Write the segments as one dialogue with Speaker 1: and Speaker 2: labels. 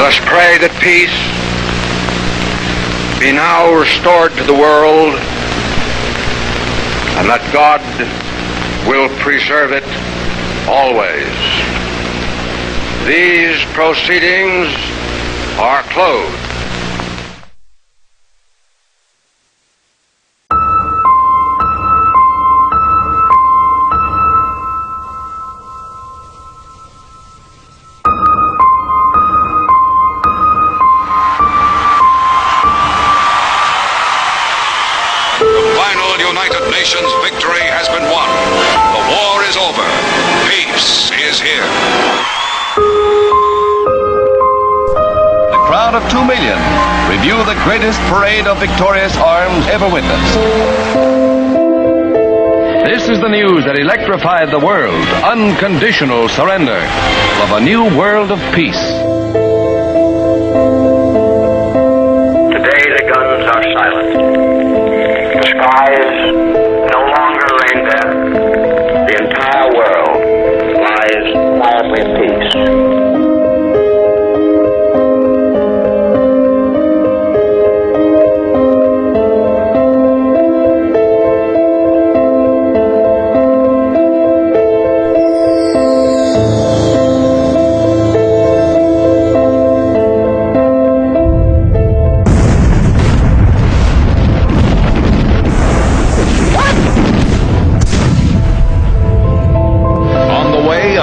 Speaker 1: Let us pray that peace be now restored to the world, and that God will preserve it always. These proceedings are closed.
Speaker 2: United Nations victory has been won. The war is over. Peace is here.
Speaker 3: The crowd of 2 million review the greatest parade of victorious arms ever witnessed. This is the news that electrified the world. Unconditional surrender of a new world of peace.
Speaker 1: Today the guns are silent. The skies no longer rain death. The entire world lies quietly in peace.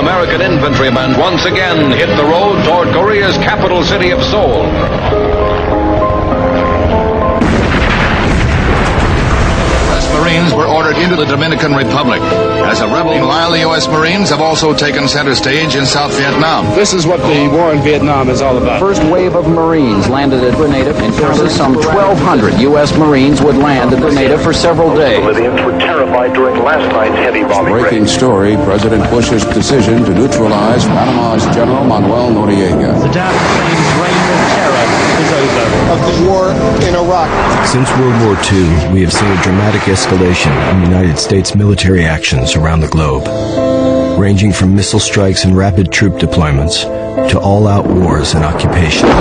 Speaker 3: American infantrymen once again hit the road toward Korea's capital city of Seoul.
Speaker 4: Marines were ordered into the Dominican Republic. As a rebel, meanwhile, the U.S. Marines have also taken center stage in South Vietnam.
Speaker 5: This is what the war in Vietnam is all about.
Speaker 6: First wave of Marines landed at Grenada. In total, some 1,200 U.S. Marines would land at Grenada for several days.
Speaker 7: The Libyans were terrified during last night's heavy bombing raid.
Speaker 8: Breaking story, President Bush's decision to neutralize Panama's General Manuel Noriega.
Speaker 9: The dark flames reign of terror is over.
Speaker 10: Of the war in Iraq.
Speaker 11: Since World War II, we have seen a dramatic escalation in United States military actions around the globe, ranging from missile strikes and rapid troop deployments to all-out wars and occupations.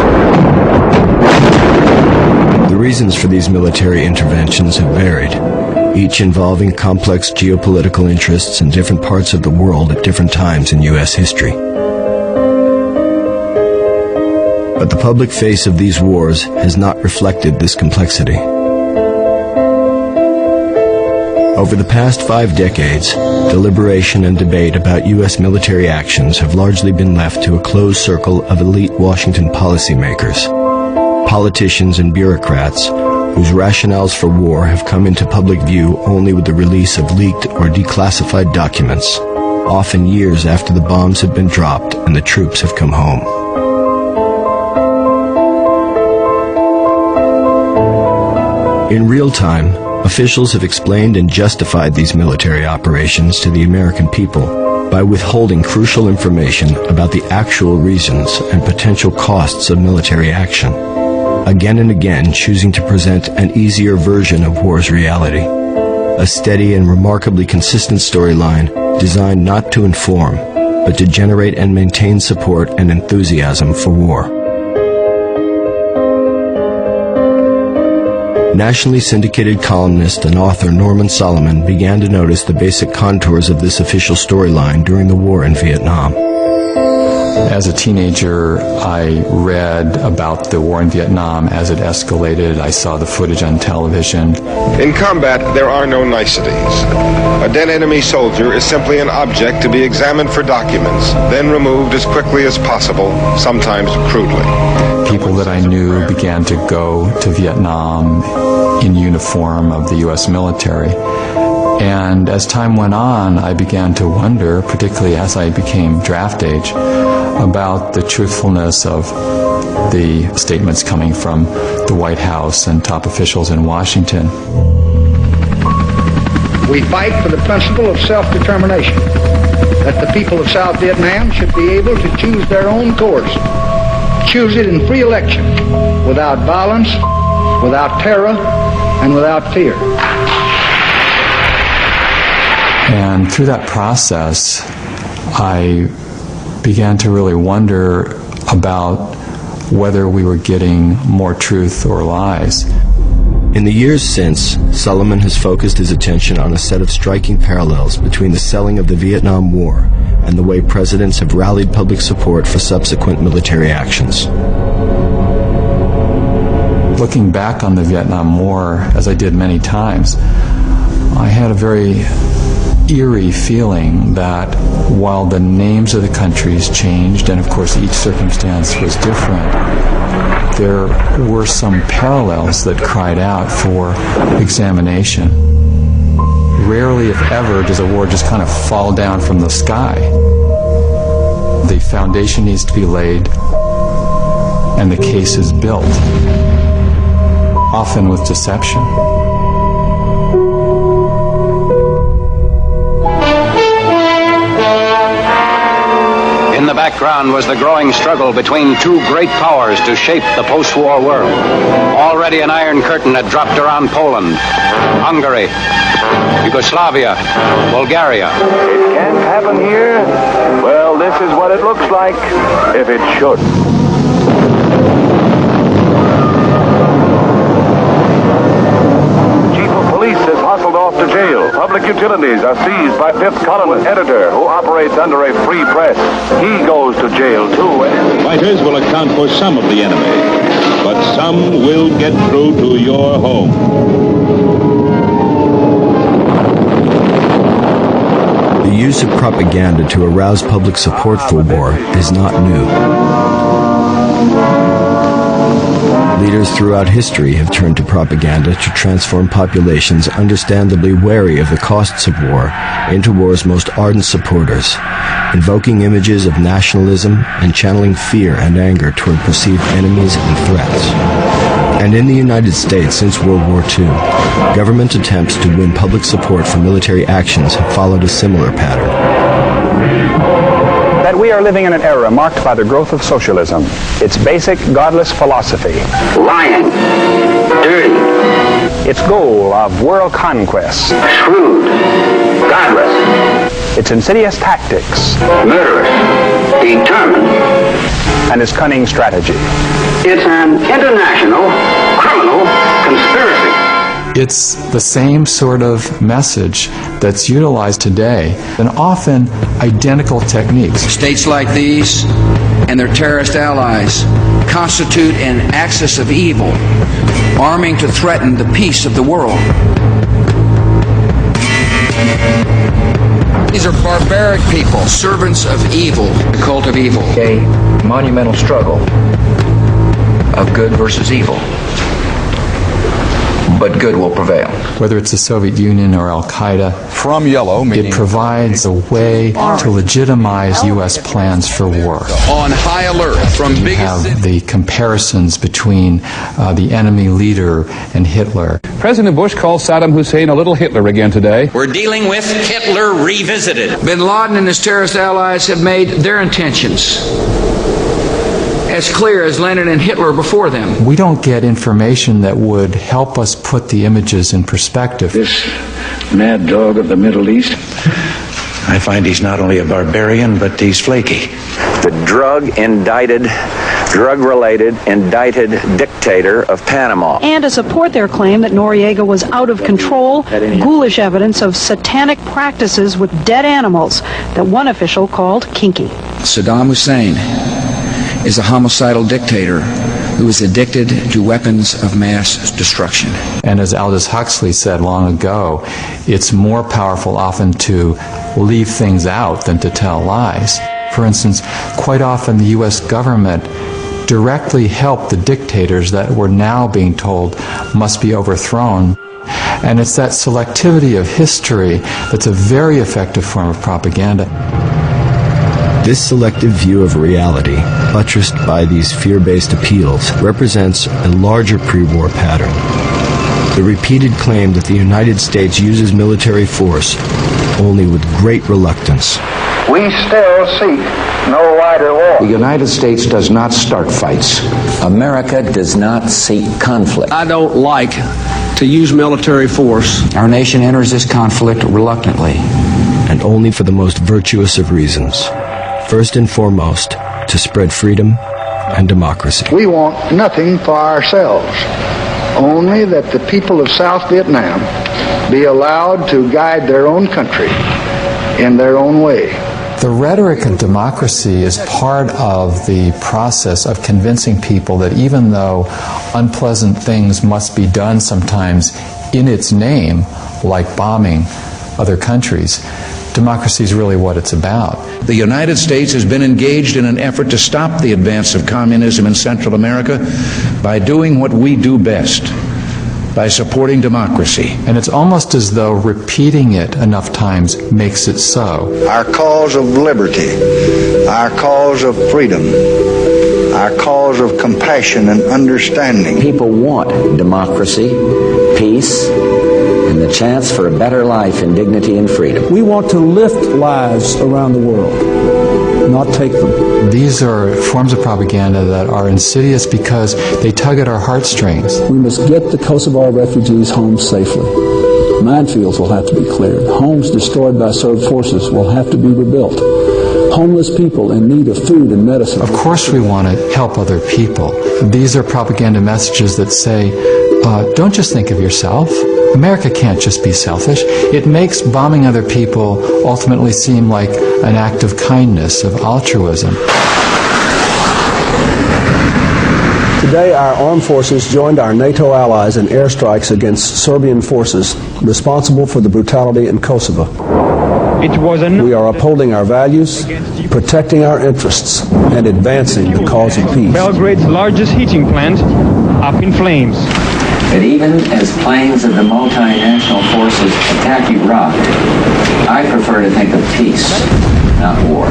Speaker 11: The reasons for these military interventions have varied, each involving complex geopolitical interests in different parts of the world at different times in U.S. history. But the public face of these wars has not reflected this complexity. Over the past 5 decades, deliberation and debate about U.S. military actions have largely been left to a closed circle of elite Washington policymakers, politicians and bureaucrats whose rationales for war have come into public view only with the release of leaked or declassified documents, often years after the bombs have been dropped and the troops have come home. In real time, officials have explained and justified these military operations to the American people by withholding crucial information about the actual reasons and potential costs of military action, again and again choosing to present an easier version of war's reality, a steady and remarkably consistent storyline designed not to inform, but to generate and maintain support and enthusiasm for war. Nationally syndicated columnist and author Norman Solomon began to notice the basic contours of this official storyline during the war in Vietnam.
Speaker 12: As a teenager, I read about the war in Vietnam as it escalated. I saw the footage on television.
Speaker 10: In combat, there are no niceties. A dead enemy soldier is simply an object to be examined for documents, then removed as quickly as possible, sometimes crudely.
Speaker 12: People that I knew began to go to Vietnam in uniform of the U.S. military. And as time went on, I began to wonder, particularly as I became draft age, about the truthfulness of the statements coming from the White House and top officials in Washington.
Speaker 13: We fight for the principle of self-determination, that the people of South Vietnam should be able to choose their own course, choose it in free election, without violence, without terror, and without fear.
Speaker 12: And through that process, I began to really wonder about whether we were getting more truth or lies.
Speaker 11: In the years since, Solomon has focused his attention on a set of striking parallels between the selling of the Vietnam War and the way presidents have rallied public support for subsequent military actions.
Speaker 12: Looking back on the Vietnam War, as I did many times, I had a very eerie feeling that while the names of the countries changed, and of course each circumstance was different, there were some parallels that cried out for examination. Rarely, if ever, does a war just kind of fall down from the sky. The foundation needs to be laid, and the case is built, often with deception.
Speaker 6: In the background was the growing struggle between two great powers to shape the post-war world. Already an iron curtain had dropped around Poland, Hungary, Yugoslavia, Bulgaria.
Speaker 7: It can't happen here? Well, this is what it looks like if it should. Chief of Police is hustled off to jail. Public utilities are seized by fifth column editor who operates under a free press. He goes to jail too.
Speaker 14: Fighters will account for some of the enemy, but some will get through to your home.
Speaker 11: The use of propaganda to arouse public support for war is not new. Leaders throughout history have turned to propaganda to transform populations understandably wary of the costs of war into war's most ardent supporters, invoking images of nationalism and channeling fear and anger toward perceived enemies and threats. And in the United States since World War II, government attempts to win public support for military actions have followed a similar pattern.
Speaker 5: That we are living in an era marked by the growth of socialism, its basic godless philosophy.
Speaker 15: Lying, dirty,
Speaker 5: its goal of world conquest.
Speaker 15: shrewd, godless,
Speaker 5: Its insidious tactics.
Speaker 15: murderous, determined.
Speaker 5: And its cunning strategy.
Speaker 15: It's an international criminal conspiracy.
Speaker 12: It's the same sort of message that's utilized today, and often identical techniques.
Speaker 16: States like these and their terrorist allies constitute an axis of evil, arming to threaten the peace of the world. These are barbaric people, servants of evil, the cult of evil.
Speaker 6: A monumental struggle of good versus evil. But good will prevail.
Speaker 12: Whether it's the Soviet Union or Al-Qaeda,
Speaker 8: from yellow,
Speaker 12: it provides a way to legitimize U.S. plans for war.
Speaker 16: On high alert from
Speaker 12: You have the comparisons between the enemy leader and Hitler.
Speaker 5: President Bush called Saddam Hussein a little Hitler again today.
Speaker 16: We're dealing with Hitler revisited. Bin Laden and his terrorist allies have made their intentions as clear as Lenin and Hitler before them.
Speaker 12: We don't get information that would help us put the images in perspective.
Speaker 17: This mad dog of the Middle East, I find he's not only a barbarian, but he's flaky.
Speaker 18: The drug-related, indicted dictator of Panama.
Speaker 19: And to support their claim that Noriega was out of control, ghoulish evidence of satanic practices with dead animals that one official called kinky.
Speaker 16: Saddam Hussein is a homicidal dictator who is addicted to weapons of mass destruction.
Speaker 12: And as Aldous Huxley said long ago, it's more powerful often to leave things out than to tell lies. For instance, quite often the U.S. government directly helped the dictators that were now being told must be overthrown. And it's that selectivity of history that's a very effective form of propaganda.
Speaker 11: This selective view of reality, buttressed by these fear-based appeals, represents a larger pre-war pattern. The repeated claim that the United States uses military force only with great reluctance.
Speaker 13: We still seek no wider war.
Speaker 8: The United States does not start fights.
Speaker 6: America does not seek conflict.
Speaker 16: I don't like to use military force.
Speaker 6: Our nation enters this conflict reluctantly.
Speaker 11: And only for the most virtuous of reasons. First and foremost, to spread freedom and democracy.
Speaker 13: We want nothing for ourselves, only that the people of South Vietnam be allowed to guide their own country in their own way.
Speaker 12: The rhetoric of democracy is part of the process of convincing people that even though unpleasant things must be done sometimes in its name, like bombing other countries, democracy is really what it's about.
Speaker 17: The United States has been engaged in an effort to stop the advance of communism in Central America by doing what we do best, by supporting democracy.
Speaker 12: And it's almost as though repeating it enough times makes it so.
Speaker 13: Our cause of liberty, our cause of freedom, our cause of compassion and understanding.
Speaker 18: People want democracy, peace, and the chance for a better life in dignity and freedom.
Speaker 9: We want to lift lives around the world, not take them.
Speaker 12: These are forms of propaganda that are insidious because they tug at our heartstrings.
Speaker 9: We must get the Kosovo refugees home safely. Minefields will have to be cleared. Homes destroyed by Serb forces will have to be rebuilt. Homeless people in need of food and medicine.
Speaker 12: Of course we want to help other people. These are propaganda messages that say, don't just think of yourself. America can't just be selfish. It makes bombing other people ultimately seem like an act of kindness, of altruism.
Speaker 9: Today, our armed forces joined our NATO allies in airstrikes against Serbian forces responsible for the brutality in Kosovo. We are upholding our values, protecting our interests, and advancing the cause of peace.
Speaker 20: Belgrade's largest heating plant up in flames.
Speaker 18: But even as planes of the multinational forces attack Iraq, I prefer to think of peace, not war.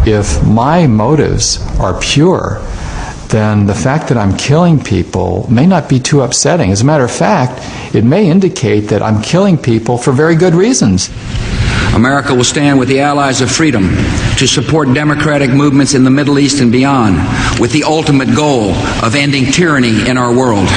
Speaker 12: If my motives are pure, then the fact that I'm killing people may not be too upsetting. As a matter of fact, it may indicate that I'm killing people for very good reasons.
Speaker 16: America will stand with the allies of freedom to support democratic movements in the Middle East and beyond, with the ultimate goal of ending tyranny in our world.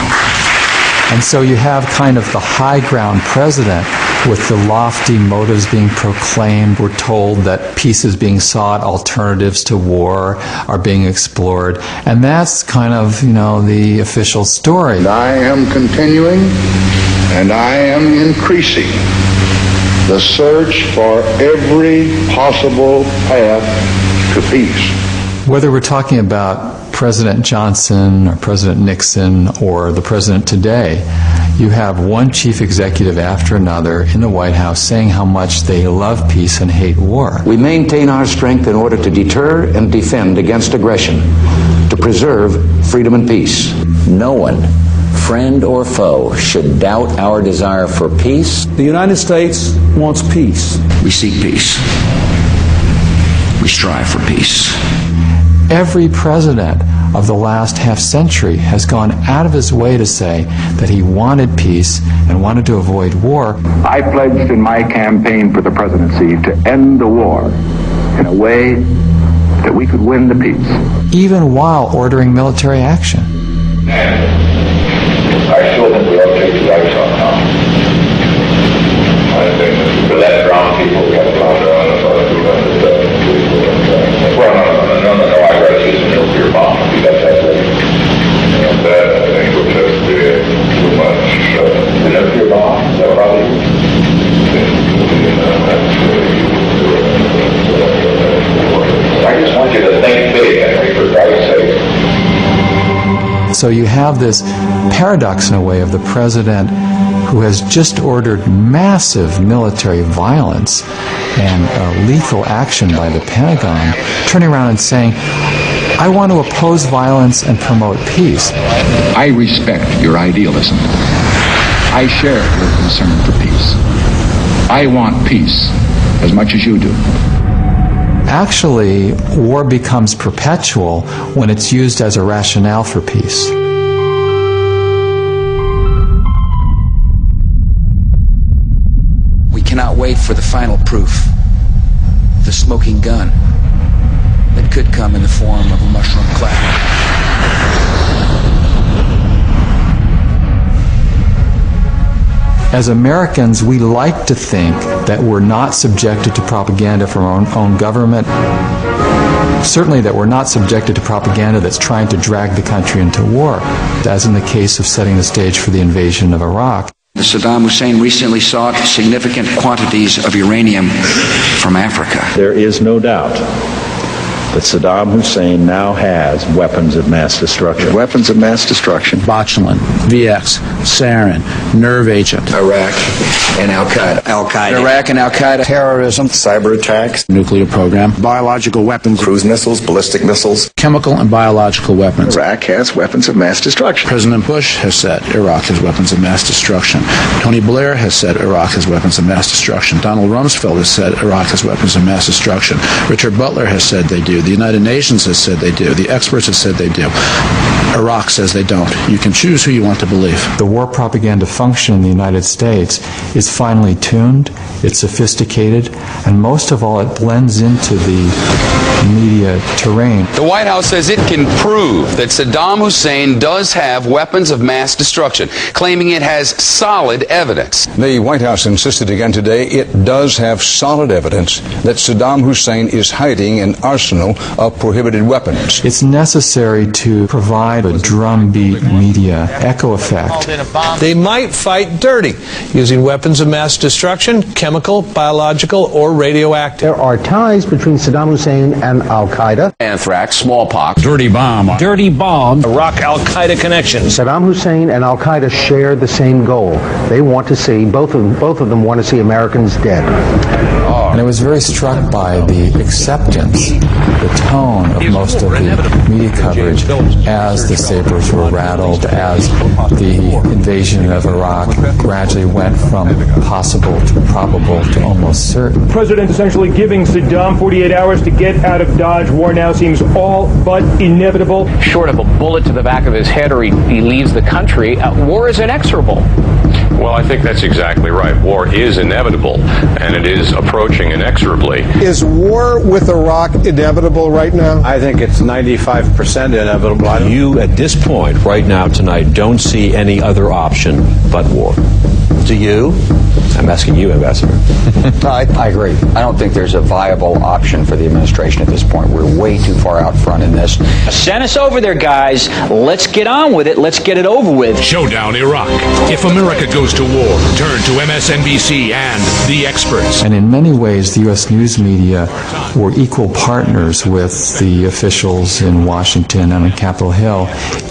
Speaker 12: And so you have kind of the high ground president with the lofty motives being proclaimed. We're told that peace is being sought, alternatives to war are being explored. And that's kind of, the official story.
Speaker 13: And I am continuing and I am increasing the search for every possible path to peace.
Speaker 12: Whether we're talking about President Johnson or President Nixon or the president today, you have one chief executive after another in the White House saying how much they love peace and hate war.
Speaker 17: We maintain our strength in order to deter and defend against aggression, to preserve freedom and peace.
Speaker 18: No one, friend or foe, should doubt our desire for peace.
Speaker 9: The United States wants peace.
Speaker 16: We seek peace. We strive for peace.
Speaker 12: Every president of the last half century has gone out of his way to say that he wanted peace and wanted to avoid war.
Speaker 7: I pledged in my campaign for the presidency to end the war in a way that we could win the peace.
Speaker 12: Even while ordering military action.
Speaker 7: I still think we ought to take the dice on now. I think for that brown people, we have to pound around us all the well, no, I'd rather see some nuclear bomb. That's it. That, I think, would just be too much. The nuclear bomb, that probably. I just want you to think big, Henry, for Christ's sake.
Speaker 12: So you have this paradox in a way of the president who has just ordered massive military violence and lethal action by the Pentagon, turning around and saying, I want to oppose violence and promote peace.
Speaker 17: I respect your idealism. I share your concern for peace. I want peace as much as you do.
Speaker 12: Actually, war becomes perpetual when it's used as a rationale for peace.
Speaker 16: We cannot wait for the final proof, the smoking gun that could come in the form of a mushroom cloud.
Speaker 12: As Americans, we like to think that we're not subjected to propaganda from our own government. certainly that we're not subjected to propaganda that's trying to drag the country into war, as in the case of setting the stage for the invasion of Iraq.
Speaker 16: Saddam Hussein recently sought significant quantities of uranium from Africa.
Speaker 21: There is no doubt that Saddam Hussein now has weapons of mass destruction.
Speaker 17: Weapons of mass destruction.
Speaker 22: Botulinum, VX, sarin, nerve agent.
Speaker 16: Iraq and Al-Qaeda.
Speaker 22: Iraq and Al-Qaeda.
Speaker 17: Terrorism, cyber attacks,
Speaker 22: Nuclear program.
Speaker 17: biological weapons, cruise missiles, ballistic missiles.
Speaker 22: Chemical and biological weapons.
Speaker 17: Iraq has weapons of mass destruction.
Speaker 22: President Bush has said Iraq has weapons of mass destruction. Tony Blair has said Iraq has weapons of mass destruction. Donald Rumsfeld has said Iraq has weapons of mass destruction. Richard Butler has said they do. The United Nations has said they do. The experts have said they do. Iraq says they don't. You can choose who you want to believe.
Speaker 12: The war propaganda function in the United States is finely tuned, it's sophisticated, and most of all, it blends into the media terrain.
Speaker 23: The White House says it can prove that Saddam Hussein does have weapons of mass destruction, claiming it has solid evidence.
Speaker 8: The White House insisted again today it does have solid evidence that Saddam Hussein is hiding an arsenal of prohibited weapons.
Speaker 12: It's necessary to provide a drumbeat media echo effect.
Speaker 24: They might fight dirty, using weapons of mass destruction, chemical, biological, or radioactive.
Speaker 9: There are ties between Saddam Hussein and Al-Qaeda.
Speaker 23: Anthrax, smallpox,
Speaker 14: Dirty bomb.
Speaker 24: Iraq Al-Qaeda connections.
Speaker 9: Saddam Hussein and Al-Qaeda share the same goal. They want to see, both of them want to see Americans dead.
Speaker 12: And I was very struck by the acceptance, the tone of most of the media coverage as the sabers were rattled, as the invasion of Iraq gradually went from possible to probable to almost certain.
Speaker 20: The president essentially giving Saddam 48 hours to get out of Dodge. War now seems all but inevitable.
Speaker 25: Short of a bullet to the back of his head or he leaves the country, war is inexorable.
Speaker 26: Well, I think that's exactly right. War is inevitable, and it is approaching inexorably.
Speaker 10: Is war with Iraq inevitable right now?
Speaker 21: I think it's 95% inevitable.
Speaker 14: You, at this point, right now, tonight, don't see any other option but war. Do you? I'm asking you, Ambassador.
Speaker 6: No, I agree. I don't think there's a viable option for the administration at this point. We're way too far out front in this.
Speaker 25: Send us over there, guys. Let's get on with it. Let's get it over with.
Speaker 2: Showdown Iraq. If America goes to war, turn to MSNBC and the experts.
Speaker 12: And in many ways, the U.S. news media were equal partners with the officials in Washington and on Capitol Hill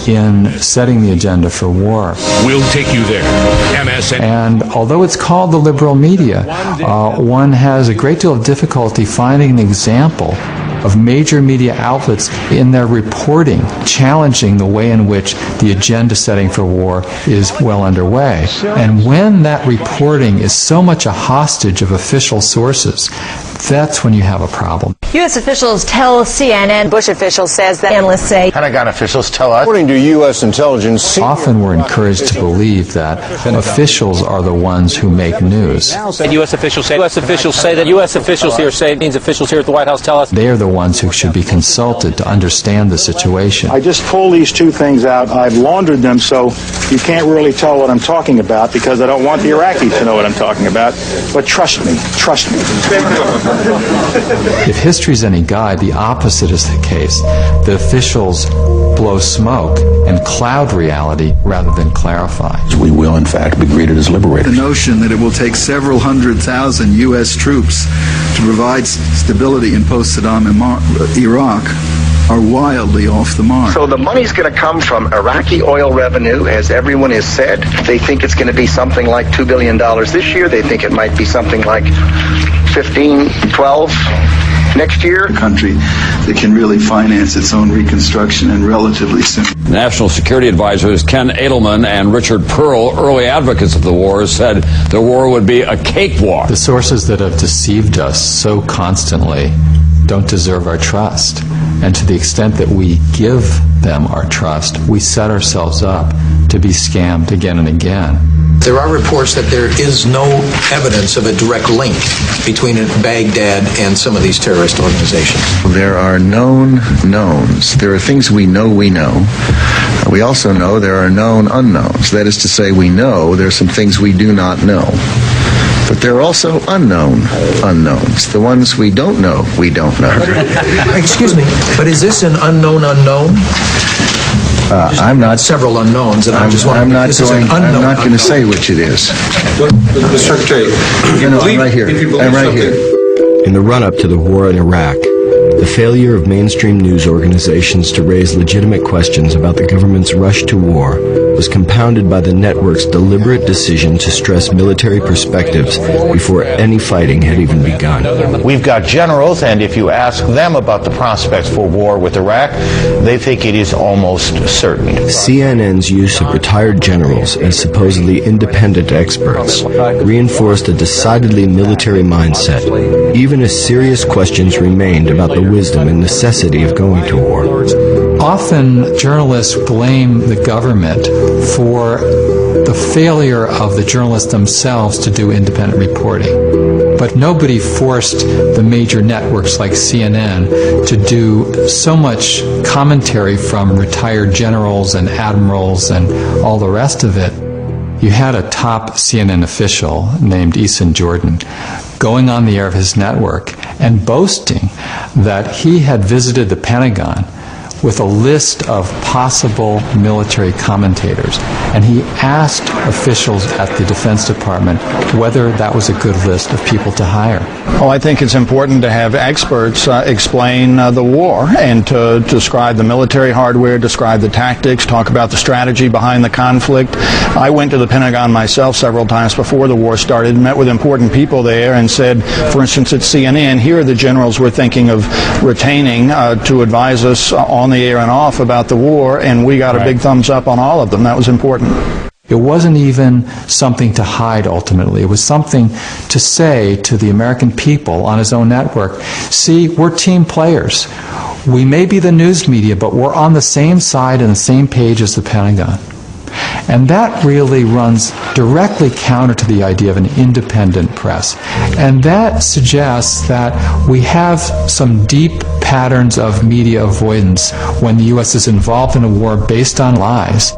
Speaker 12: in setting the agenda for war.
Speaker 2: We'll take you there. MSN.
Speaker 12: And although it's called the liberal media, one has a great deal of difficulty finding an example of major media outlets in their reporting challenging the way in which the agenda setting for war is well underway. And when that reporting is so much a hostage of official sources, that's when you have a problem.
Speaker 27: U.S. officials tell CNN. Bush officials says that analysts say.
Speaker 21: Pentagon officials tell us. According to U.S. intelligence,
Speaker 12: often we're encouraged to believe that officials are the ones who make news.
Speaker 25: U.S. officials say that U.S. officials here say it means officials here at the White House tell us.
Speaker 12: They are the ones who should be consulted to understand the situation.
Speaker 21: I just pulled these two things out. I've laundered them so you can't really tell what I'm talking about because I don't want the Iraqis to know what I'm talking about. But trust me.
Speaker 12: If history's any guide, the opposite is the case. The officials blow smoke and cloud reality rather than clarify.
Speaker 17: We will, in fact, be greeted as liberators.
Speaker 28: The notion that it will take several 100,000 U.S. troops to provide stability in post-Saddam Iraq are wildly off the mark.
Speaker 29: So the money's going to come from Iraqi oil revenue, as everyone has said. They think it's going to be something like $2 billion this year. They think it might be something like 15, 12 next year.
Speaker 28: A country that can really finance its own reconstruction and relatively soon.
Speaker 30: National Security Advisors Ken Edelman and Richard Pearl, early advocates of the war, said the war would be a cakewalk.
Speaker 12: The sources that have deceived us so constantly don't deserve our trust. And to the extent that we give them our trust, we set ourselves up to be scammed again and again.
Speaker 31: There are reports that there is no evidence of a direct link between Baghdad and some of these terrorist organizations.
Speaker 17: There are known knowns. There are things we know. We also know there are known unknowns. That is to say, we know there are some things we do not know.
Speaker 1: But there are also unknown unknowns. The ones we don't know, we don't know.
Speaker 31: Excuse me, but is this an unknown unknown?
Speaker 1: I'm not.
Speaker 31: Several unknowns, and I'm just wondering.
Speaker 1: I'm not going to say which it is.
Speaker 3: Mr. Secretary,
Speaker 1: I'm right here. I'm right here.
Speaker 4: In the run-up to the war in Iraq, the failure of mainstream news organizations to raise legitimate questions about the government's rush to war was compounded by the network's deliberate decision to stress military perspectives before any fighting had even begun.
Speaker 5: We've got generals, and if you ask them about the prospects for war with Iraq, they think it is almost certain.
Speaker 4: CNN's use of retired generals as supposedly independent experts reinforced a decidedly military mindset, even as serious questions remained about the wisdom and necessity of going to war.
Speaker 12: Often journalists blame the government for the failure of the journalists themselves to do independent reporting. But nobody forced the major networks like CNN to do so much commentary from retired generals and admirals and all the rest of it. You had a top CNN official named Eason Jordan going on the air of his network and boasting that he had visited the Pentagon with a list of possible military commentators, and he asked officials at the Defense Department whether that was a good list of people to hire.
Speaker 21: Well, I think it's important to have experts explain the war and to describe the military hardware, describe the tactics, talk about the strategy behind the conflict. I went to the Pentagon myself several times before the war started, met with important people there and said, for instance, at CNN, here are the generals we're thinking of retaining to advise us on the air and off about the war, and we got a big thumbs up on all of them. That was important.
Speaker 12: It wasn't even something to hide ultimately. It was something to say to the American people on his own network, see, we're team players. We may be the news media, but we're on the same side and the same page as the Pentagon. And that really runs directly counter to the idea of an independent press. And that suggests that we have some deep patterns of media avoidance when the U.S. is involved in a war based on lies.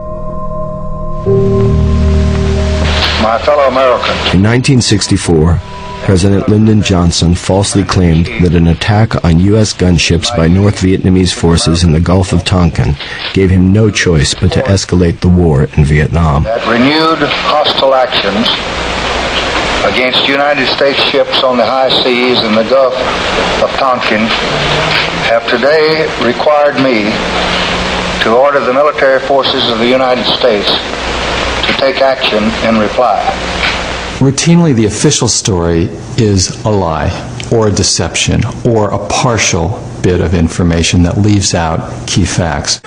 Speaker 29: My fellow Americans.
Speaker 4: In 1964, President Lyndon Johnson falsely claimed that an attack on U.S. gunships by North Vietnamese forces in the Gulf of Tonkin gave him no choice but to escalate the war in Vietnam.
Speaker 29: That renewed hostile actions against United States ships on the high seas in the Gulf of Tonkin have today required me to order the military forces of the United States to take action in reply.
Speaker 12: Routinely, the official story is a lie, or a deception, or a partial bit of information that leaves out key facts.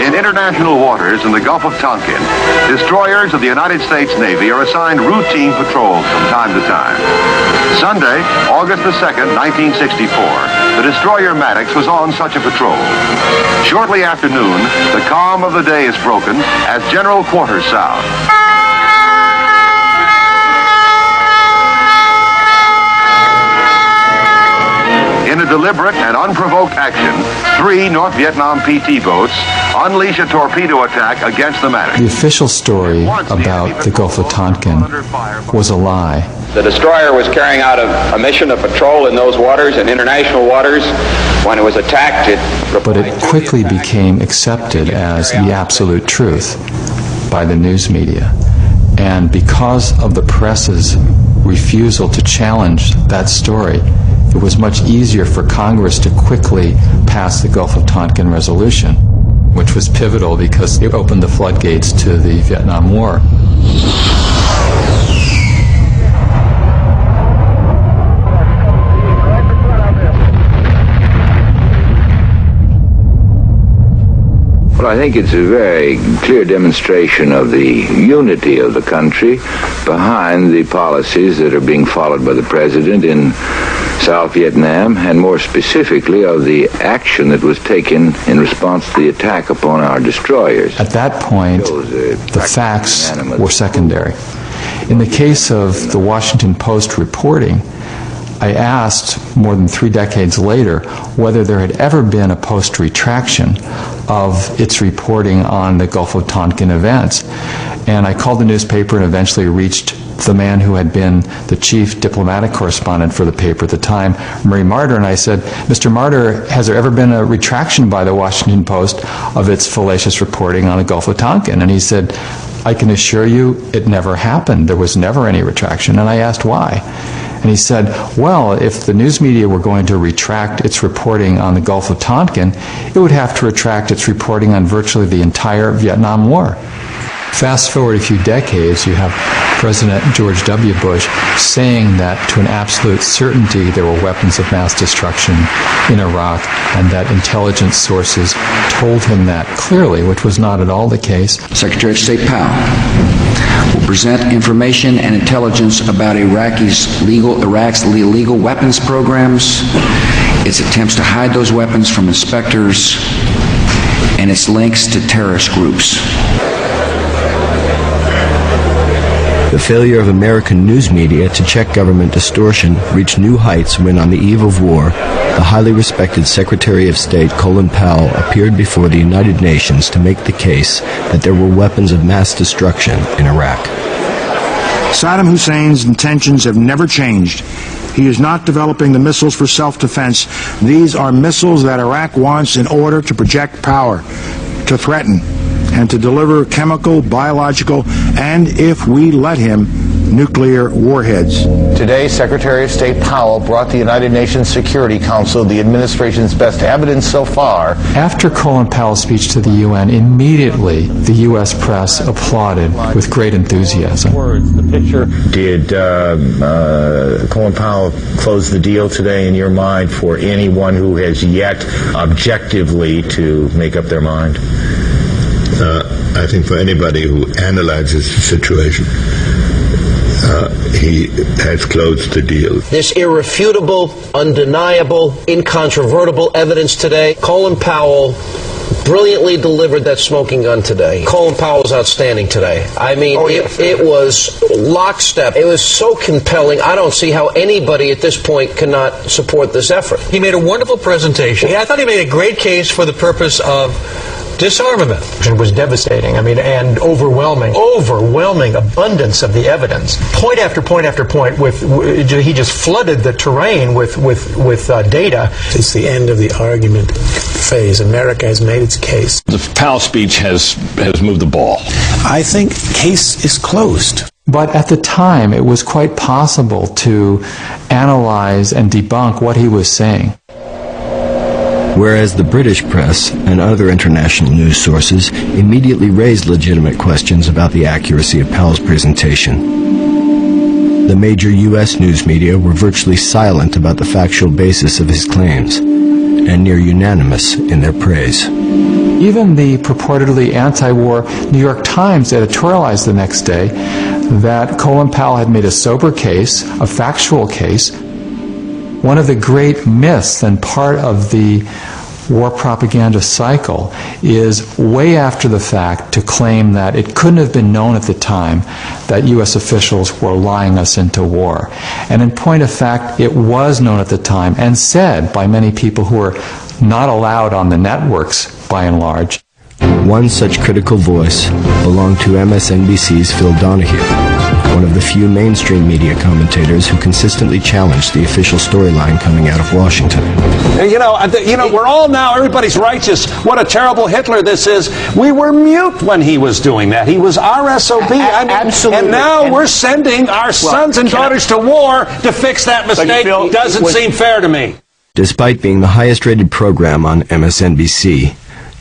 Speaker 7: In international waters in the Gulf of Tonkin, destroyers of the United States Navy are assigned routine patrols from time to time. Sunday, August the 2nd, 1964, the destroyer Maddox was on such a patrol. Shortly after noon, the calm of the day is broken as general quarters sound. In a deliberate and unprovoked action, 3 North Vietnam PT boats unleash a torpedo attack against the Maddox.
Speaker 12: The official story about the Gulf of Tonkin was a lie.
Speaker 11: The destroyer was carrying out a mission of patrol in those waters, in international waters. When it was attacked,
Speaker 12: but it quickly became accepted as the absolute truth by the news media. And because of the press's refusal to challenge that story, it was much easier for Congress to quickly pass the Gulf of Tonkin resolution, which was pivotal because it opened the floodgates to the Vietnam War.
Speaker 13: Well, I think it's a very clear demonstration of the unity of the country behind the policies that are being followed by the president in South Vietnam, and more specifically of the action that was taken in response to the attack upon our destroyers.
Speaker 12: At that point, the facts were secondary. In the case of the Washington Post reporting, I asked more than 3 decades later whether there had ever been a Post retraction of its reporting on the Gulf of Tonkin events. And I called the newspaper and eventually reached the man who had been the chief diplomatic correspondent for the paper at the time, Murray Martyr, and I said, Mr. Martyr, has there ever been a retraction by the Washington Post of its fallacious reporting on the Gulf of Tonkin? And he said, I can assure you it never happened. There was never any retraction. And I asked why. And he said, well, if the news media were going to retract its reporting on the Gulf of Tonkin, it would have to retract its reporting on virtually the entire Vietnam War. Fast forward a few decades, you have President George W. Bush saying that to an absolute certainty there were weapons of mass destruction in Iraq, and that intelligence sources told him that clearly, which was not at all the case.
Speaker 8: Secretary of State Powell will present information and intelligence about Iraq's illegal weapons programs, its attempts to hide those weapons from inspectors, and its links to terrorist groups.
Speaker 4: The failure of American news media to check government distortion reached new heights when, on the eve of war, the highly respected Secretary of State Colin Powell appeared before the United Nations to make the case that there were weapons of mass destruction in Iraq.
Speaker 9: Saddam Hussein's intentions have never changed. He is not developing the missiles for self-defense. These are missiles that Iraq wants in order to project power, to threaten, and to deliver chemical, biological, and, if we let him, nuclear warheads.
Speaker 5: Today, Secretary of State Powell brought the United Nations Security Council the administration's best evidence so far.
Speaker 12: After Colin Powell's speech to the UN, immediately the U.S. press applauded with great enthusiasm.
Speaker 5: The picture. Did Colin Powell close the deal today in your mind for anyone who has yet objectively to make up their mind?
Speaker 15: I think for anybody who analyzes the situation, he has closed the deal.
Speaker 16: There's irrefutable, undeniable, incontrovertible evidence today. Colin Powell brilliantly delivered that smoking gun today. Colin Powell was outstanding today. I mean, it was lockstep. It was so compelling. I don't see how anybody at this point cannot support this effort.
Speaker 18: He made a wonderful presentation. I thought he made a great case for the purpose of disarmament. It was devastating. I mean, and overwhelming abundance of the evidence. Point after point after point. He just flooded the terrain with data.
Speaker 19: It's the end of the argument phase. America has made its case.
Speaker 30: The Powell speech has moved the ball.
Speaker 19: I think case is closed.
Speaker 12: But at the time, it was quite possible to analyze and debunk what he was saying.
Speaker 4: Whereas the British press and other international news sources immediately raised legitimate questions about the accuracy of Powell's presentation. The major U.S. news media were virtually silent about the factual basis of his claims, and near unanimous in their praise.
Speaker 12: Even the purportedly anti-war New York Times editorialized the next day that Colin Powell had made a sober case, a factual case. One of the great myths and part of the war propaganda cycle is way after the fact to claim that it couldn't have been known at the time that U.S. officials were lying us into war. And in point of fact, it was known at the time and said by many people who were not allowed on the networks by and large.
Speaker 4: One such critical voice belonged to MSNBC's Phil Donahue, one of the few mainstream media commentators who consistently challenged the official storyline coming out of Washington.
Speaker 20: We're all now, everybody's righteous. What a terrible Hitler this is. We were mute when he was doing that. He was our SOB.
Speaker 16: Absolutely.
Speaker 20: And now we're sending our sons and daughters to war to fix that mistake. Doesn't seem fair to me.
Speaker 4: Despite being the highest-rated program on MSNBC,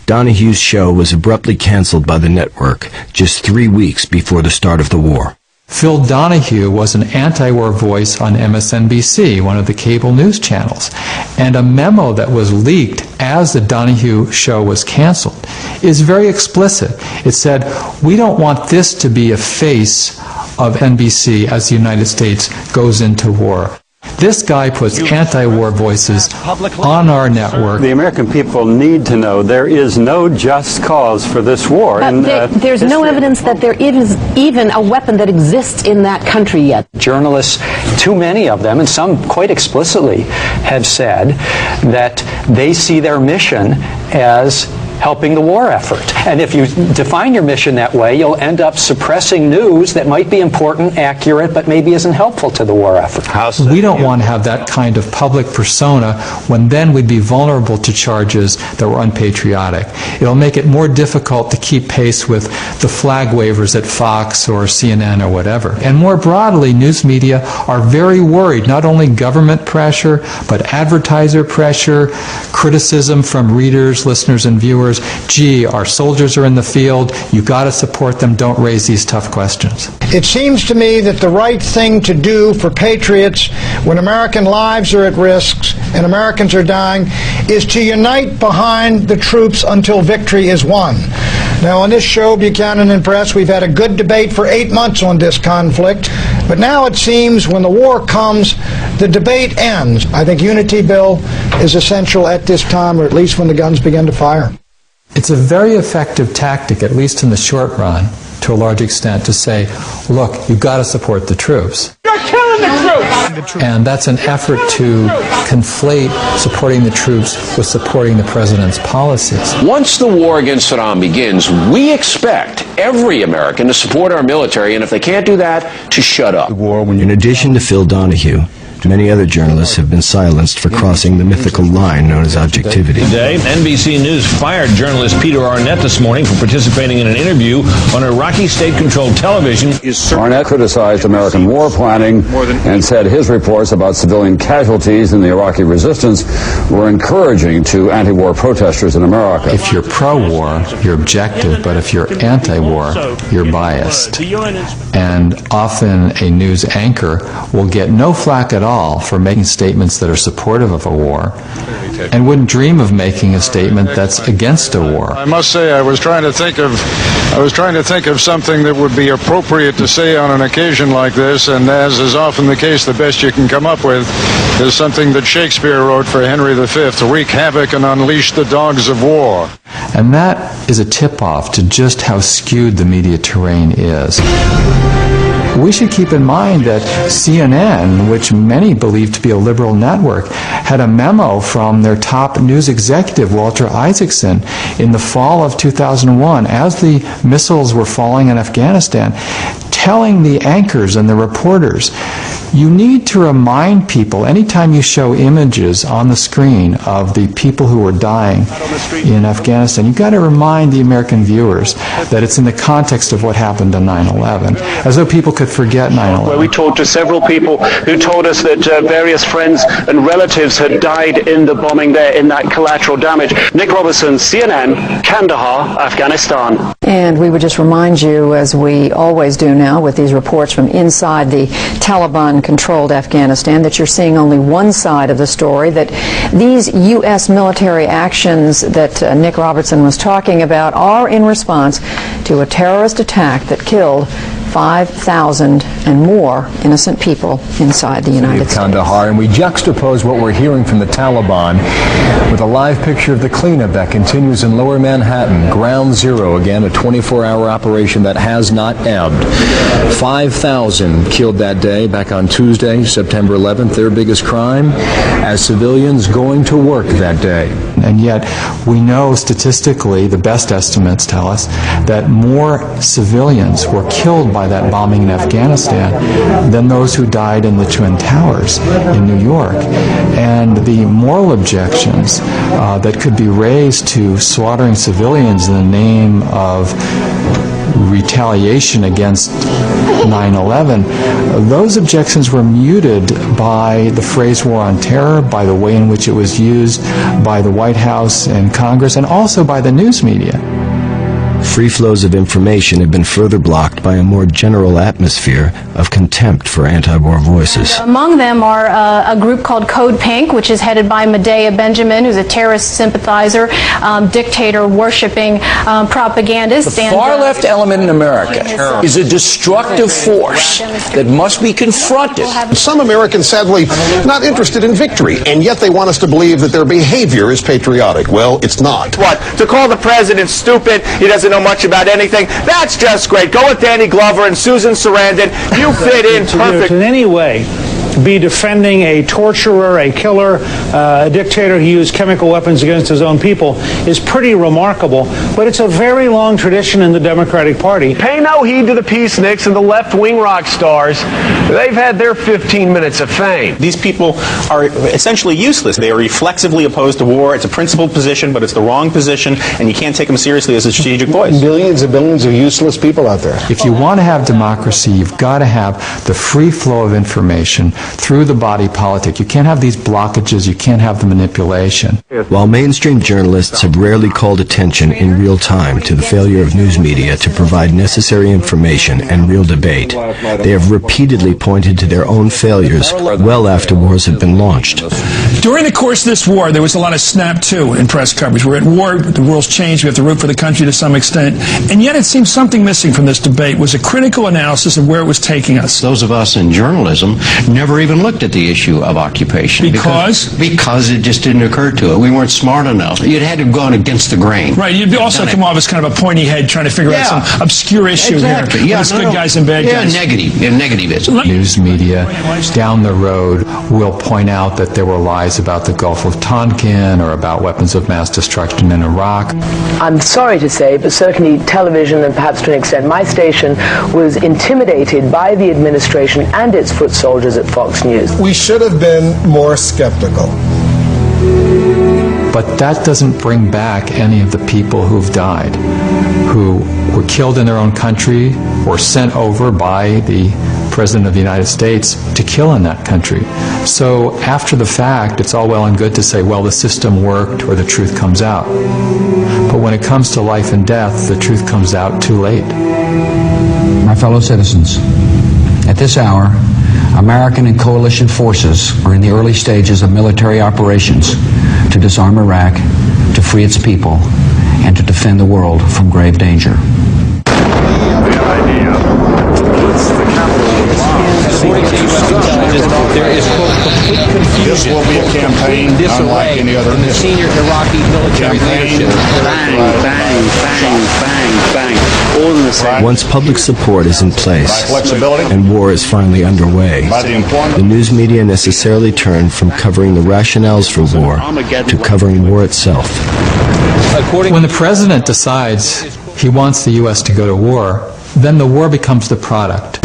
Speaker 4: Donahue's show was abruptly canceled by the network just 3 weeks before the start of the war.
Speaker 12: Phil Donahue was an anti-war voice on MSNBC, one of the cable news channels. And a memo that was leaked as the Donahue show was canceled is very explicit. It said, we don't want this to be a face of NBC as the United States goes into war. This guy puts anti-war voices on our network.
Speaker 22: The American people need to know there is no just cause for this war.
Speaker 23: There's no evidence that there is even a weapon that exists in that country yet.
Speaker 24: Journalists, too many of them, and some quite explicitly, have said that they see their mission as helping the war effort. And if you define your mission that way, you'll end up suppressing news that might be important, accurate, but maybe isn't helpful to the war effort.
Speaker 12: We don't want to have that kind of public persona when then we'd be vulnerable to charges that were unpatriotic. It'll make it more difficult to keep pace with the flag wavers at Fox or CNN or whatever. And more broadly, news media are very worried, not only government pressure, but advertiser pressure, criticism from readers, listeners, and viewers. Gee, our soldiers are in the field. You've got to support them. Don't raise these tough questions.
Speaker 9: It seems to me that the right thing to do for patriots when American lives are at risk and Americans are dying is to unite behind the troops until victory is won. Now, on this show, Buchanan and Press, we've had a good debate for 8 months on this conflict, but now it seems when the war comes, the debate ends. I think unity, Bill, is essential at this time, or at least when the guns begin to fire.
Speaker 12: It's a very effective tactic, at least in the short run, to a large extent, to say, look, you've got to support the troops.
Speaker 2: You're killing the troops!
Speaker 12: And that's an effort to conflate supporting the troops with supporting the president's policies.
Speaker 3: Once the war against Saddam begins, we expect every American to support our military, and if they can't do that, to shut up.
Speaker 4: In addition to Phil Donahue, many other journalists have been silenced for crossing the mythical line known as objectivity.
Speaker 6: Today, NBC News fired journalist Peter Arnett this morning for participating in an interview on Iraqi state-controlled television.
Speaker 30: Arnett criticized American war planning and said his reports about civilian casualties in the Iraqi resistance were encouraging to anti-war protesters in America.
Speaker 12: If you're pro-war, you're objective, but if you're anti-war, you're biased. And often a news anchor will get no flack at all for making statements that are supportive of a war and wouldn't dream of making a statement that's against a war.
Speaker 21: I must say I was trying to think of something that would be appropriate to say on an occasion like this, and as is often the case, the best you can come up with is something that Shakespeare wrote for Henry V, wreak havoc and unleash the dogs of war.
Speaker 12: And that is a tip-off to just how skewed the media terrain is. We should keep in mind that CNN, which many believe to be a liberal network, had a memo from their top news executive, Walter Isaacson, in the fall of 2001, as the missiles were falling in Afghanistan, telling the anchors and the reporters, you need to remind people, anytime you show images on the screen of the people who were dying in Afghanistan, you've got to remind the American viewers that it's in the context of what happened on 9/11, as though people could forget 9/11.
Speaker 10: Where we talked to several people who told us that various friends and relatives had died in the bombing there, in that collateral damage. Nick Robertson, CNN, Kandahar, Afghanistan.
Speaker 14: And we would just remind you, as we always do now with these reports from inside the Taliban-controlled Afghanistan, that you're seeing only one side of the story, that these U.S. military actions that Nick Robertson was talking about are in response to a terrorist attack that killed 5,000 and more innocent people inside the United States.
Speaker 17: Kandahar, and we juxtapose what we're hearing from the Taliban with a live picture of the cleanup that continues in Lower Manhattan, Ground Zero, again, a 24-hour operation that has not ebbed. 5,000 killed that day, back on Tuesday, September 11th, their biggest crime, as civilians going to work that day.
Speaker 12: And yet, we know statistically, the best estimates tell us, that more civilians were killed by that bombing in Afghanistan than those who died in the Twin Towers in New York. And the moral objections that could be raised to slaughtering civilians in the name of retaliation against 9/11, those objections were muted by the phrase war on terror, by the way in which it was used by the White House and Congress, and also by the news media.
Speaker 4: Free flows of information have been further blocked by a more general atmosphere of contempt for anti-war voices.
Speaker 25: Among them are a group called Code Pink, which is headed by Medea Benjamin, who's a terrorist sympathizer, dictator-worshipping propagandist.
Speaker 3: The far-left element in America is a destructive force that must be confronted.
Speaker 26: Some Americans, sadly, not interested in victory, and yet they want us to believe that their behavior is patriotic. Well, it's not.
Speaker 10: What? To call the president stupid, he doesn't know much about anything, that's just great. Go with Danny Glover and Susan Sarandon. You fit in perfect.
Speaker 18: In any way
Speaker 9: to be defending a torturer, a killer, a dictator who used chemical weapons against his own people is pretty remarkable. But it's a very long tradition in the Democratic Party.
Speaker 1: Pay no heed to the peaceniks and the left-wing rock stars. They've had their 15 minutes of fame.
Speaker 5: These people are essentially useless. They are reflexively opposed to war. It's a principled position, but it's the wrong position, and you can't take them seriously as a strategic voice.
Speaker 26: Billions and billions of useless people out there.
Speaker 12: If you want to have democracy, you've got to have the free flow of information through the body politic. You can't have these blockages. You can't have the manipulation.
Speaker 4: While mainstream journalists have rarely called attention in real time to the failure of news media to provide necessary information and real debate, they have repeatedly pointed to their own failures well after wars have been launched.
Speaker 2: During the course of this war, there was a lot of snap to in press coverage. We're at war, the world's changed, we have to root for the country to some extent. And yet it seems something missing from this debate was a critical analysis of where it was taking us.
Speaker 3: Those of us in journalism never even looked at the issue of occupation.
Speaker 2: Because
Speaker 3: it just didn't occur to it. We weren't smart enough. You'd had to have gone against the grain.
Speaker 2: Right, you'd also come off as kind of a pointy head trying to figure out some obscure issue here. Yeah, it's good guys and bad guys.
Speaker 3: Negativism.
Speaker 12: News media down the road will point out that there were lies about the Gulf of Tonkin or about weapons of mass destruction in Iraq.
Speaker 7: I'm sorry to say, but certainly television and perhaps to an extent my station was intimidated by the administration and its foot soldiers at Fox News.
Speaker 26: We should have been more skeptical.
Speaker 12: But that doesn't bring back any of the people who've died, who were killed in their own country or sent over by the President of the United States to kill in that country. So after the fact, it's all well and good to say, well, the system worked or the truth comes out. But when it comes to life and death, the truth comes out too late.
Speaker 8: My fellow citizens, at this hour, American and coalition forces are in the early stages of military operations to disarm Iraq, to free its people, and to defend the world from grave danger.
Speaker 6: There is, quote, complete confusion.
Speaker 21: This will be a campaign unlike any other
Speaker 6: in the senior Iraqi military leadership.
Speaker 16: Bang, bang, bang, bang, bang. All in the same.
Speaker 4: Once public support is in place and war is finally underway, the news media necessarily turn from covering the rationales for war to covering war itself.
Speaker 12: When the president decides he wants the U.S. to go to war, then the war becomes the product.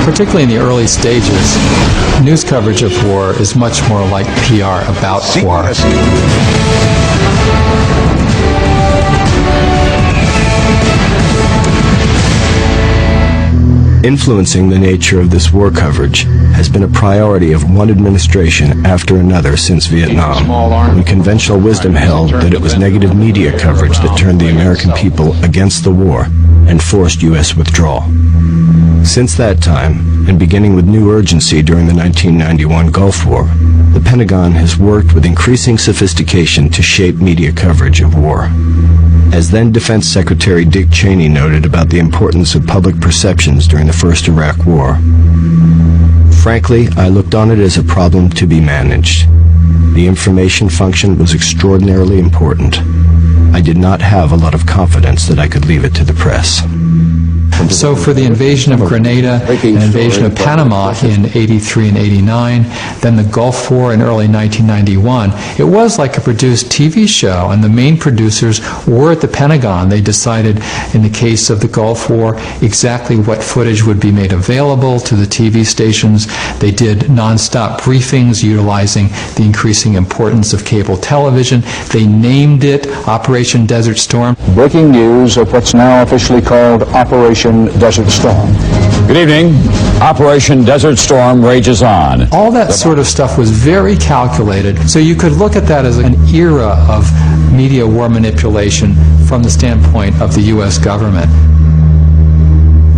Speaker 12: Particularly in the early stages, news coverage of war is much more like PR about war.
Speaker 4: Influencing the nature of this war coverage has been a priority of one administration after another since Vietnam, when conventional wisdom held that it was negative media coverage that turned the American people against the war and forced U.S. withdrawal. Since that time, and beginning with new urgency during the 1991 Gulf War, the Pentagon has worked with increasing sophistication to shape media coverage of war. As then Defense Secretary Dick Cheney noted about the importance of public perceptions during the first Iraq War, frankly, I looked on it as a problem to be managed. The information function was extraordinarily important. I did not have a lot of confidence that I could leave it to the press.
Speaker 12: So for the invasion of Grenada and invasion of Panama in 83 and 89, then the Gulf War in early 1991, it was like a produced TV show, and the main producers were at the Pentagon. They decided, in the case of the Gulf War, exactly what footage would be made available to the TV stations. They did nonstop briefings utilizing the increasing importance of cable television. They named it Operation Desert Storm.
Speaker 22: Breaking news of what's now officially called Operation Desert Storm.
Speaker 30: Good evening. Operation Desert Storm rages on.
Speaker 12: All that sort of stuff was very calculated, so you could look at that as an era of media war manipulation from the standpoint of the U.S. government.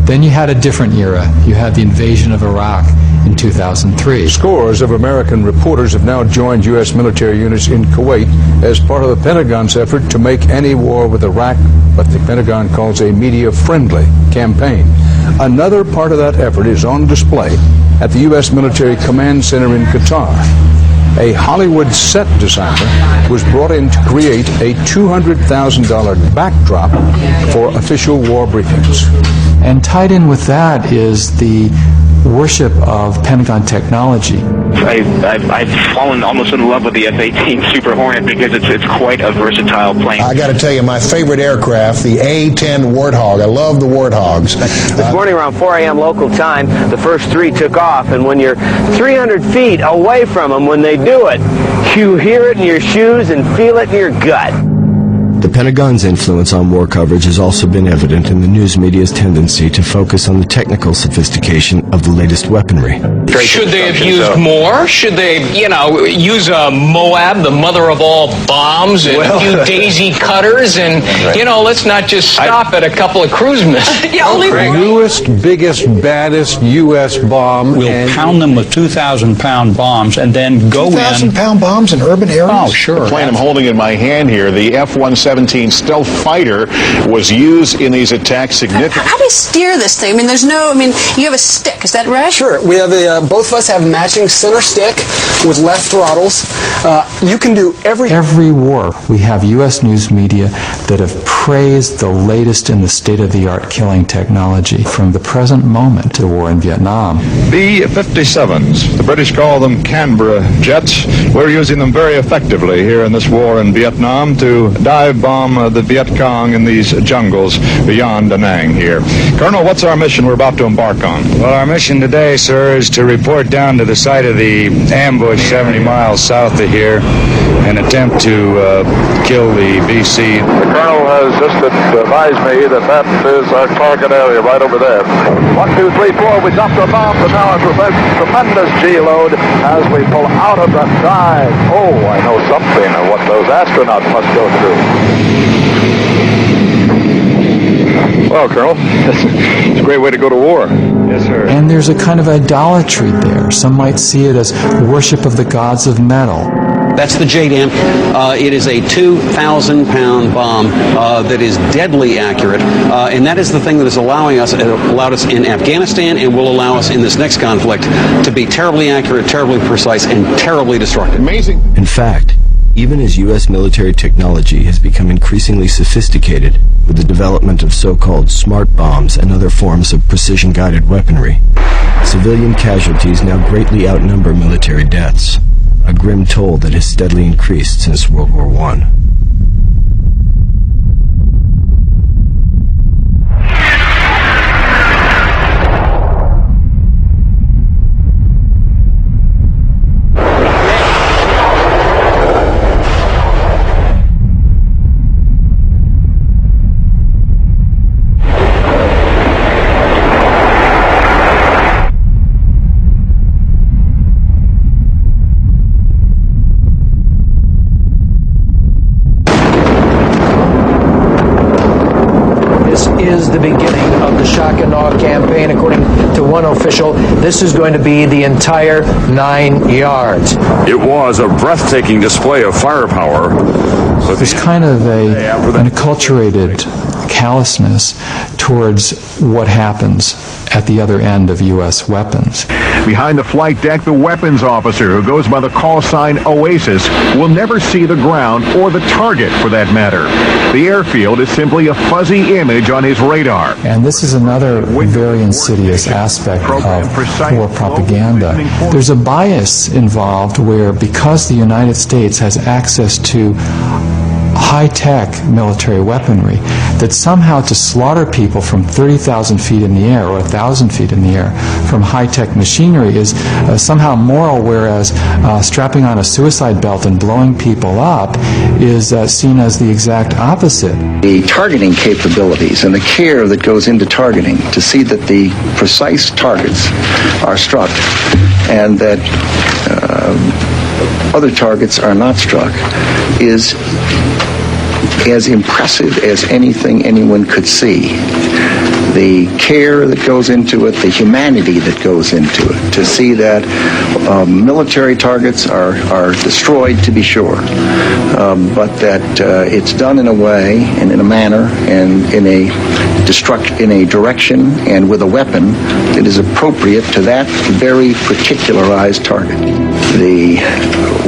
Speaker 12: Then you had a different era. You had the invasion of Iraq in 2003.
Speaker 21: Scores of American reporters have now joined U.S. military units in Kuwait as part of the Pentagon's effort to make any war with Iraq what the Pentagon calls a media-friendly campaign. Another part of that effort is on display at the U.S. Military Command Center in Qatar.
Speaker 11: a Hollywood set designer was brought in to create a $200,000 backdrop for official war briefings.
Speaker 12: And tied in with that is the worship of Pentagon technology.
Speaker 13: I've fallen almost in love with the F-18 Super Hornet because it's quite a versatile plane.
Speaker 26: I got to tell you, my favorite aircraft, the A-10 Warthog. I love the Warthogs.
Speaker 15: This morning around 4 a.m. local time, the first three took off, and when you're 300 feet away from them, when they do it, you hear it in your shoes and feel it in your gut.
Speaker 4: The Pentagon's influence on war coverage has also been evident in the news media's tendency to focus on the technical sophistication of the latest weaponry.
Speaker 19: Should they have used more? Should they, use a Moab, the mother of all bombs, and a few daisy cutters, and, let's not just stop at a couple of cruise missiles.
Speaker 11: The newest, biggest, baddest U.S. bomb.
Speaker 21: We'll pound them with 2,000-pound bombs and then go in.
Speaker 9: 2,000-pound bombs in urban areas?
Speaker 21: Oh, sure.
Speaker 20: The plane I'm holding in my hand here, the F-117 stealth fighter, was used in these attacks significantly.
Speaker 23: How do you steer this thing? You have a stick, is that right?
Speaker 24: Sure. We have both of us have matching center stick with left throttles. You can do
Speaker 12: Every war, we have U.S. news media that have praised the latest in the state-of-the-art killing technology from the present moment to the war in Vietnam.
Speaker 21: B-57s, the British call them Canberra jets. We're using them very effectively here in this war in Vietnam to dive bomb the Viet Cong in these jungles beyond Da Nang here. Colonel, what's our mission we're about to embark on?
Speaker 27: Well, our mission today, sir, is to report down to the site of the ambush 70 miles south of here and attempt to kill the VC.
Speaker 28: The Colonel has just advised me that is our target area right over there. 1, 2, 3, 4, we dropped the bomb, but now it's a tremendous G-load as we pull out of the dive. Oh, I know something of what those astronauts must go through.
Speaker 21: Well, Colonel, it's a great way to go to war.
Speaker 27: Yes, sir.
Speaker 12: And there's a kind of idolatry there. Some might see it as worship of the gods of metal.
Speaker 29: That's the JDAM. It is a 2,000-pound bomb that is deadly accurate, and that is the thing that is allowed us in Afghanistan and will allow us in this next conflict to be terribly accurate, terribly precise, and terribly destructive.
Speaker 21: Amazing.
Speaker 4: In fact, even as U.S. military technology has become increasingly sophisticated with the development of so-called smart bombs and other forms of precision-guided weaponry, civilian casualties now greatly outnumber military deaths, a grim toll that has steadily increased since World War I.
Speaker 18: Is the beginning of the shock and awe campaign. According to one official, this is going to be the entire 9 yards.
Speaker 31: It was a breathtaking display of firepower.
Speaker 12: There's kind of an acculturated callousness towards what happens at the other end of U.S. weapons.
Speaker 21: Behind the flight deck, the weapons officer, who goes by the call sign Oasis, will never see the ground or the target for that matter. The airfield is simply a fuzzy image on his radar.
Speaker 12: And this is another very insidious aspect of war propaganda. There's a bias involved where, because the United States has access to high-tech military weaponry, that somehow to slaughter people from 30,000 feet in the air or 1,000 feet in the air from high-tech machinery is somehow moral, whereas strapping on a suicide belt and blowing people up is seen as the exact opposite.
Speaker 32: The targeting capabilities and the care that goes into targeting to see that the precise targets are struck and that other targets are not struck is as impressive as anything anyone could see. the care that goes into it, the humanity that goes into it, to see that military targets are destroyed, to be sure, but that it's done in a way and in a manner and in a direction and with a weapon that is appropriate to that very particularized target. The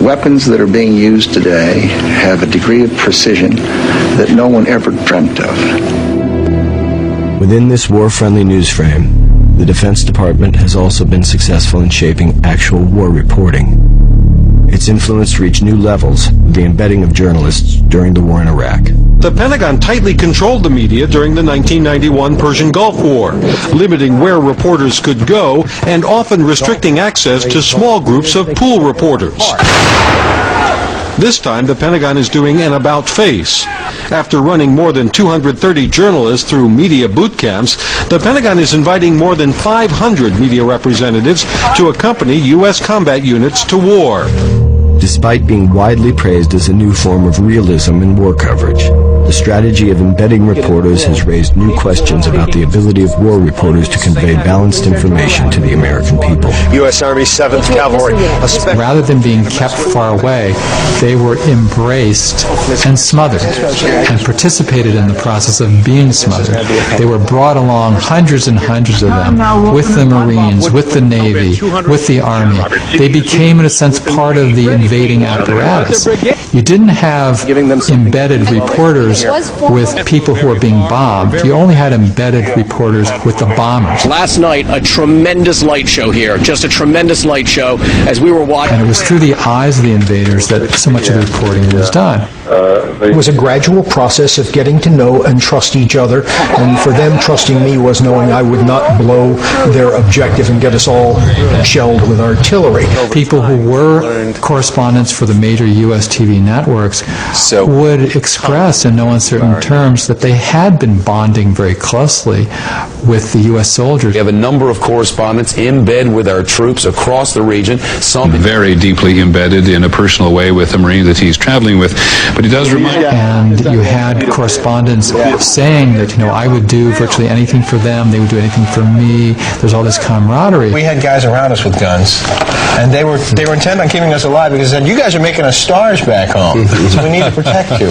Speaker 32: weapons that are being used today have a degree of precision that no one ever dreamt of.
Speaker 4: Within this war-friendly news frame, the Defense Department has also been successful in shaping actual war reporting. Its influence reached new levels with the embedding of journalists during the war in Iraq.
Speaker 1: The Pentagon tightly controlled the media during the 1991 Persian Gulf War, limiting where reporters could go and often restricting access to small groups of pool reporters. This time, the Pentagon is doing an about-face. After running more than 230 journalists through media boot camps, the Pentagon is inviting more than 500 media representatives to accompany U.S. combat units to war.
Speaker 4: Despite being widely praised as a new form of realism in war coverage, the strategy of embedding reporters has raised new questions about the ability of war reporters to convey balanced information to the American people.
Speaker 2: U.S. Army 7th Cavalry.
Speaker 12: Rather than being kept far away, they were embraced and smothered and participated in the process of being smothered. They were brought along, hundreds and hundreds of them, with the Marines, with the Navy, with the Army. They became, in a sense, part of the invading apparatus. You didn't have embedded reporters with people who were being bombed. You only had embedded reporters with the bombers.
Speaker 3: Last night, a tremendous light show here, just a tremendous light show as we were watching.
Speaker 12: And it was through the eyes of the invaders that so much of the reporting was done.
Speaker 5: It was a gradual process of getting to know and trust each other, and for them, trusting me was knowing I would not blow their objective and get us all shelled with artillery.
Speaker 12: People who were correspondents for the major U.S. TV networks would express in no uncertain terms that they had been bonding very closely with the U.S. soldiers.
Speaker 6: We have a number of correspondents in bed with our troops across the region. Some
Speaker 31: very deeply embedded in a personal way with the Marine that he's traveling with. But he does remind.
Speaker 12: And you had correspondents saying that, I would do virtually anything for them, they would do anything for me. There's all this camaraderie.
Speaker 2: We had guys around us with guns, and they were intent on keeping us alive because they said, you guys are making us stars back home, so we need to protect you.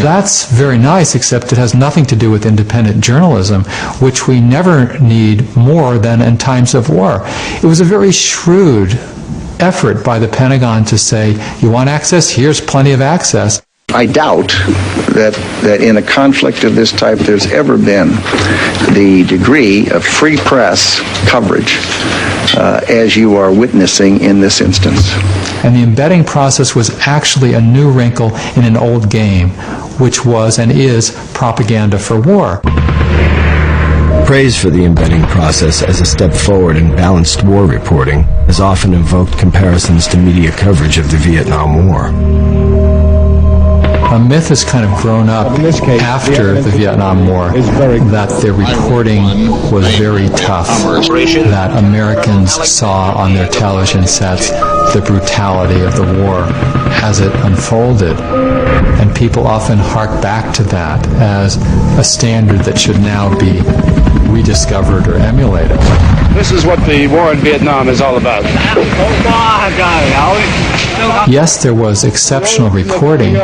Speaker 12: That's very nice, except it has nothing to do with independent journalism, which we never need more than in times of war. It was a very shrewd effort by the Pentagon to say, you want access? Here's plenty of access.
Speaker 32: I doubt that in a conflict of this type there's ever been the degree of free press coverage as you are witnessing in this instance.
Speaker 12: And the embedding process was actually a new wrinkle in an old game, which was and is propaganda for war.
Speaker 4: Praise for the embedding process as a step forward in balanced war reporting has often evoked comparisons to media coverage of the Vietnam War.
Speaker 12: A myth has kind of grown up after the Vietnam War that their reporting was very tough, that Americans saw on their television sets the brutality of the war as it unfolded. And people often hark back to that as a standard that should now be rediscovered or emulated.
Speaker 27: This is what the war in Vietnam is all about.
Speaker 12: Yes, there was exceptional reporting,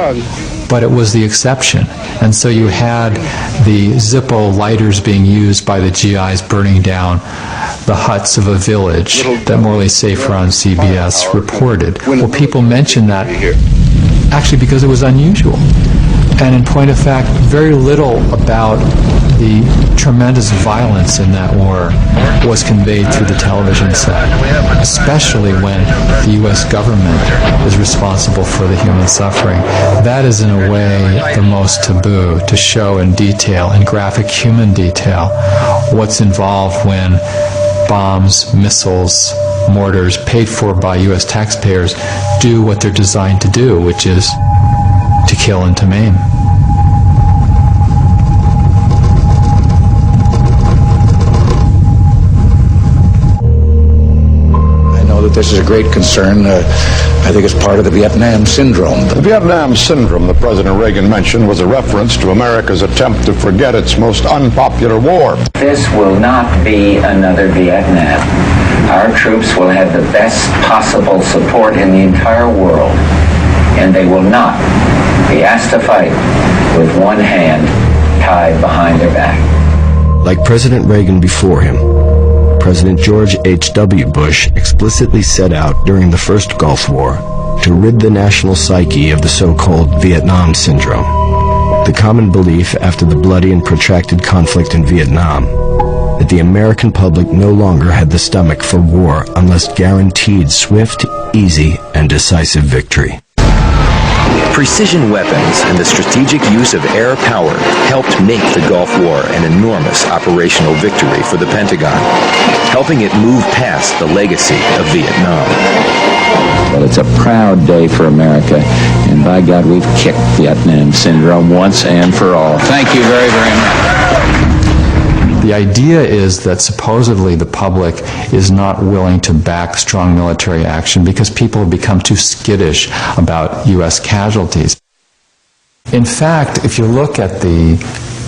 Speaker 12: but it was the exception. And so you had the Zippo lighters being used by the GIs burning down the huts of a village that Morley Safer on CBS reported. Well, people mentioned that actually because it was unusual. And in point of fact, very little about the tremendous violence in that war was conveyed through the television set, especially when the U.S. government is responsible for the human suffering. That is, in a way, the most taboo, to show in detail, in graphic human detail, what's involved when bombs, missiles, mortars, paid for by U.S. taxpayers, do what they're designed to do, which is to kill and to maim.
Speaker 7: that this is a great concern. I think it's part of the Vietnam syndrome.
Speaker 8: The Vietnam syndrome that President Reagan mentioned was a reference to America's attempt to forget its most unpopular war.
Speaker 10: This will not be another Vietnam. Our troops will have the best possible support in the entire world, and they will not be asked to fight with one hand tied behind their back.
Speaker 4: Like President Reagan before him, President George H.W. Bush explicitly set out during the first Gulf War to rid the national psyche of the so-called Vietnam syndrome. The common belief after the bloody and protracted conflict in Vietnam that the American public no longer had the stomach for war unless guaranteed swift, easy, and decisive victory.
Speaker 13: Precision weapons and the strategic use of air power helped make the Gulf War an enormous operational victory for the Pentagon, helping it move past the legacy of Vietnam.
Speaker 10: Well, it's a proud day for America, and by God, we've kicked Vietnam syndrome once and for all. Thank you very, very much.
Speaker 12: The idea is that supposedly the public is not willing to back strong military action because people have become too skittish about U.S. casualties. In fact, if you look at the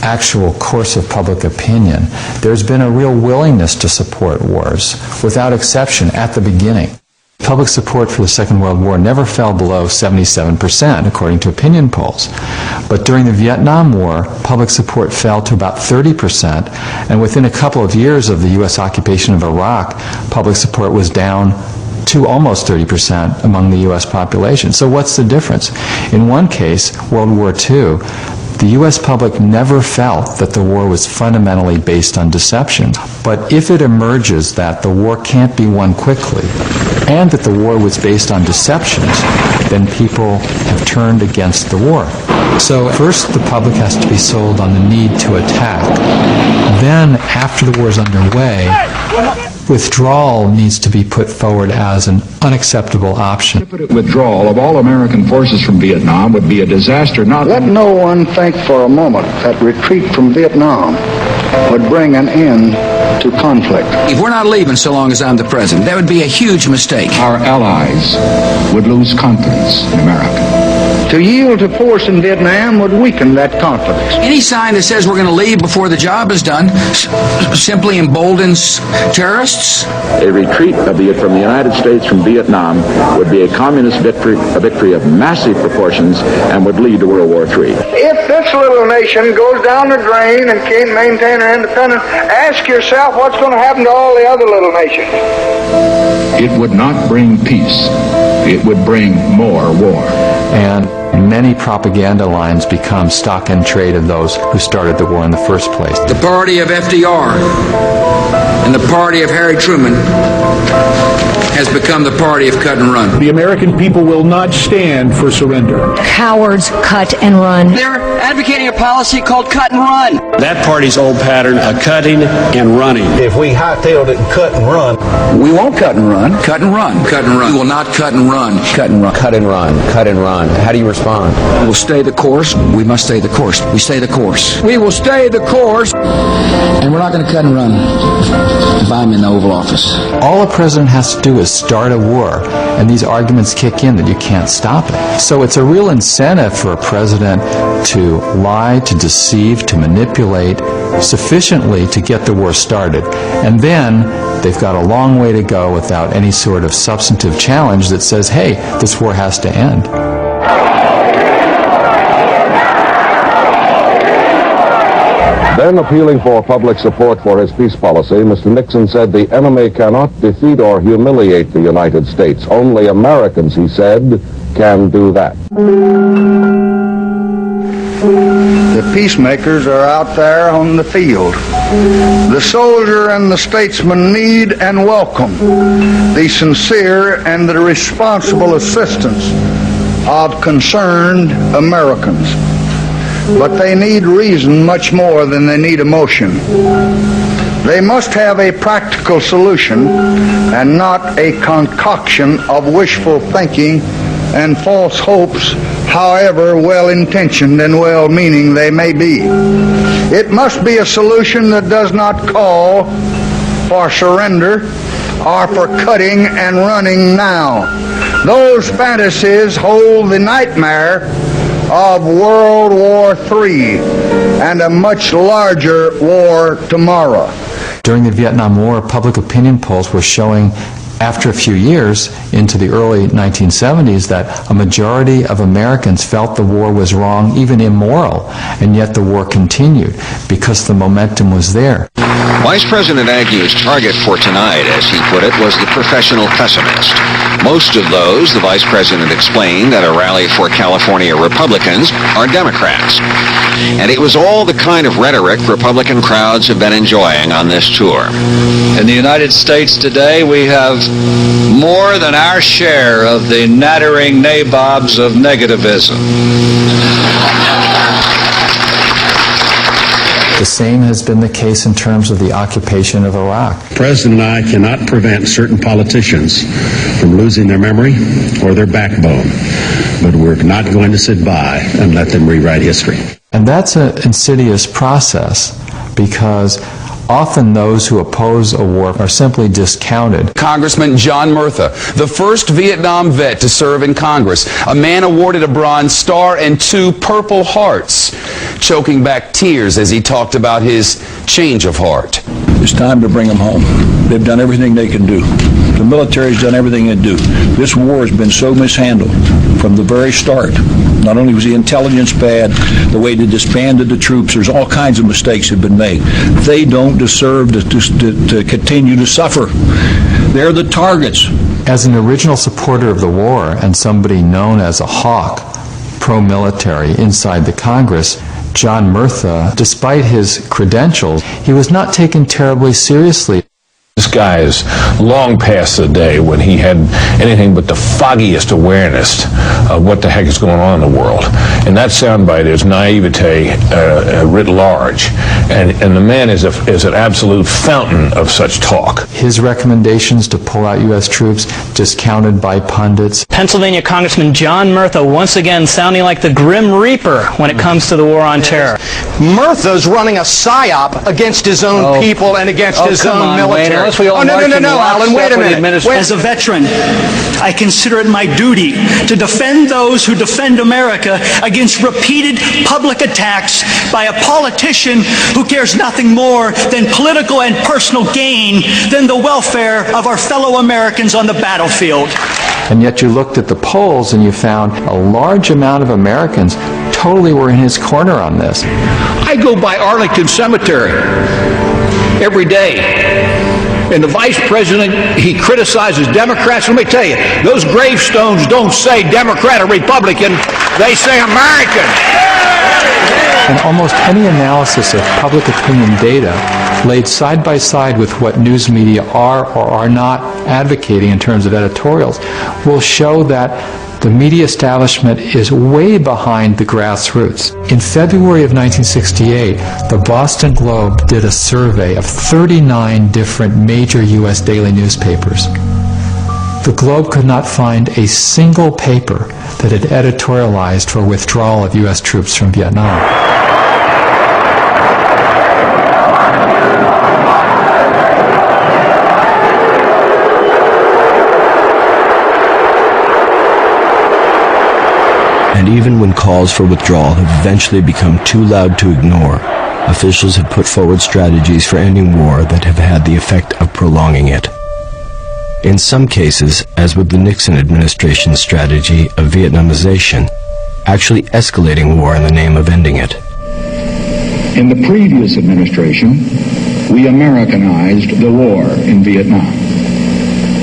Speaker 12: actual course of public opinion, there's been a real willingness to support wars, without exception, at the beginning. Public support for the Second World War never fell below 77%, according to opinion polls. But during the Vietnam War, public support fell to about 30%, and within a couple of years of the U.S. occupation of Iraq, public support was down to almost 30% among the U.S. population. So what's the difference? In one case, World War II, the U.S. public never felt that the war was fundamentally based on deception. But if it emerges that the war can't be won quickly, and that the war was based on deceptions, then people have turned against the war. So first the public has to be sold on the need to attack. Then, after the war is underway, withdrawal needs to be put forward as an unacceptable option.
Speaker 7: Withdrawal of all American forces from Vietnam would be a disaster.
Speaker 32: Let no one think for a moment that retreat from Vietnam would bring an end to conflict.
Speaker 10: If we're not leaving so long as I'm the president, that would be a huge mistake.
Speaker 7: Our allies would lose confidence in America.
Speaker 32: To yield to force in Vietnam would weaken that confidence.
Speaker 10: Any sign that says we're going to leave before the job is done simply emboldens terrorists.
Speaker 20: A retreat from the United States from Vietnam would be a communist victory, a victory of massive proportions, and would lead to World War III.
Speaker 14: If this little nation goes down the drain and can't maintain her independence, ask yourself what's going to happen to all the other little nations.
Speaker 7: It would not bring peace. It would bring more war.
Speaker 12: And many propaganda lines become stock in trade of those who started the war in the first place.
Speaker 10: The party of FDR and the party of Harry Truman has become the party of cut and run.
Speaker 9: The American people will not stand for surrender.
Speaker 15: Cowards cut and run.
Speaker 10: They're advocating a policy called cut and run.
Speaker 16: That party's old pattern of cutting and running.
Speaker 18: If we hightailed it and cut and run,
Speaker 10: we won't cut and run. Cut and run. Cut and run. We will not cut and run. Cut and run.
Speaker 2: Cut and run. Cut and run. How do you respond?
Speaker 10: We'll stay the course. We must stay the course. We stay the course. We will stay the course. And we're not going to cut and run if I'm in the Oval Office.
Speaker 12: All a president has to do is start a war, and these arguments kick in that you can't stop it. So it's a real incentive for a president to lie, to deceive, to manipulate sufficiently to get the war started. And then they've got a long way to go without any sort of substantive challenge that says, hey, this war has to end.
Speaker 8: Then, appealing for public support for his peace policy, Mr. Nixon said the enemy cannot defeat or humiliate the United States. Only Americans, he said, can do that.
Speaker 32: The peacemakers are out there on the field. The soldier and the statesman need and welcome the sincere and the responsible assistance of concerned Americans. But they need reason much more than they need emotion. They must have a practical solution and not a concoction of wishful thinking and false hopes, however well-intentioned and well-meaning they may be. It must be a solution that does not call for surrender
Speaker 14: are for cutting and running now. Those fantasies hold the nightmare of World War III and a much larger war tomorrow.
Speaker 12: During the Vietnam War, public opinion polls were showing, after a few years, into the early 1970s, that a majority of Americans felt the war was wrong, even immoral, and yet the war continued because the momentum was there.
Speaker 11: Vice President Agnew's target for tonight, as he put it, was the professional pessimist. Most of those, the Vice President explained at a rally for California Republicans, are Democrats. And it was all the kind of rhetoric Republican crowds have been enjoying on this tour.
Speaker 17: In the United States today, we have more than our share of the nattering nabobs of negativism.
Speaker 12: The same has been the case in terms of the occupation of Iraq.
Speaker 16: The President and I cannot prevent certain politicians from losing their memory or their backbone, but we're not going to sit by and let them rewrite history.
Speaker 12: And that's an insidious process, because often those who oppose a war are simply discounted.
Speaker 6: Congressman John Murtha, the first Vietnam vet to serve in Congress, a man awarded a Bronze Star and 2 Purple Hearts, choking back tears as he talked about his change of heart.
Speaker 19: It's time to bring them home. They've done everything they can do. The military's done everything it do. This war has been so mishandled from the very start. Not only was the intelligence bad, the way they disbanded the troops, there's all kinds of mistakes have been made. They don't deserve to continue to suffer. They're the targets.
Speaker 12: As an original supporter of the war and somebody known as a hawk, pro-military inside the Congress, John Murtha, despite his credentials, he was not taken terribly seriously.
Speaker 21: This guy is long past the day when he had anything but the foggiest awareness of what the heck is going on in the world. And that soundbite is naivete writ large. And the man is an absolute fountain of such talk.
Speaker 12: His recommendations to pull out U.S. troops discounted by pundits.
Speaker 22: Pennsylvania Congressman John Murtha once again sounding like the Grim Reaper when it comes to the war on terror.
Speaker 18: Murtha's running a psyop against his own people and against his own military.
Speaker 22: No,
Speaker 18: Alan, wait a minute.
Speaker 23: As a veteran, I consider it my duty to defend those who defend America against repeated public attacks by a politician who cares nothing more than political and personal gain than the welfare of our fellow Americans on the battlefield.
Speaker 12: And yet you looked at the polls and you found a large amount of Americans totally were in his corner on this.
Speaker 19: I go by Arlington Cemetery every day. And the vice president, he criticizes Democrats. Let me tell you, those gravestones don't say Democrat or Republican. They say American.
Speaker 12: And almost any analysis of public opinion data laid side by side with what news media are or are not advocating in terms of editorials will show that the media establishment is way behind the grassroots. In February of 1968, the Boston Globe did a survey of 39 different major U.S. daily newspapers. The Globe could not find a single paper that had editorialized for withdrawal of U.S. troops from Vietnam.
Speaker 4: And even when calls for withdrawal have eventually become too loud to ignore, officials have put forward strategies for ending war that have had the effect of prolonging it. In some cases, as with the Nixon administration's strategy of Vietnamization, actually escalating war in the name of ending it.
Speaker 7: In the previous administration, we Americanized the war in Vietnam.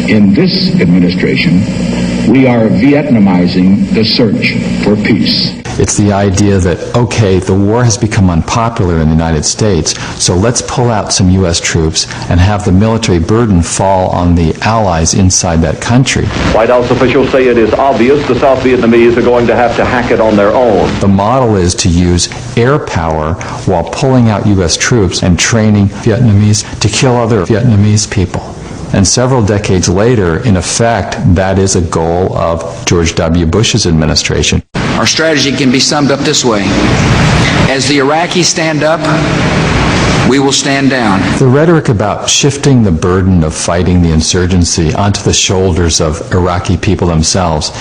Speaker 7: In this administration, we are Vietnamizing the search for peace.
Speaker 12: It's the idea that, okay, the war has become unpopular in the United States, so let's pull out some U.S. troops and have the military burden fall on the allies inside that country.
Speaker 24: White House officials say it is obvious the South Vietnamese are going to have to hack it on their own.
Speaker 12: The model is to use air power while pulling out U.S. troops and training Vietnamese to kill other Vietnamese people. And several decades later, in effect, that is a goal of George W. Bush's administration.
Speaker 25: Our strategy can be summed up this way. As the Iraqis stand up,
Speaker 17: we will stand down.
Speaker 12: The rhetoric about shifting the burden of fighting the insurgency onto the shoulders of Iraqi people themselves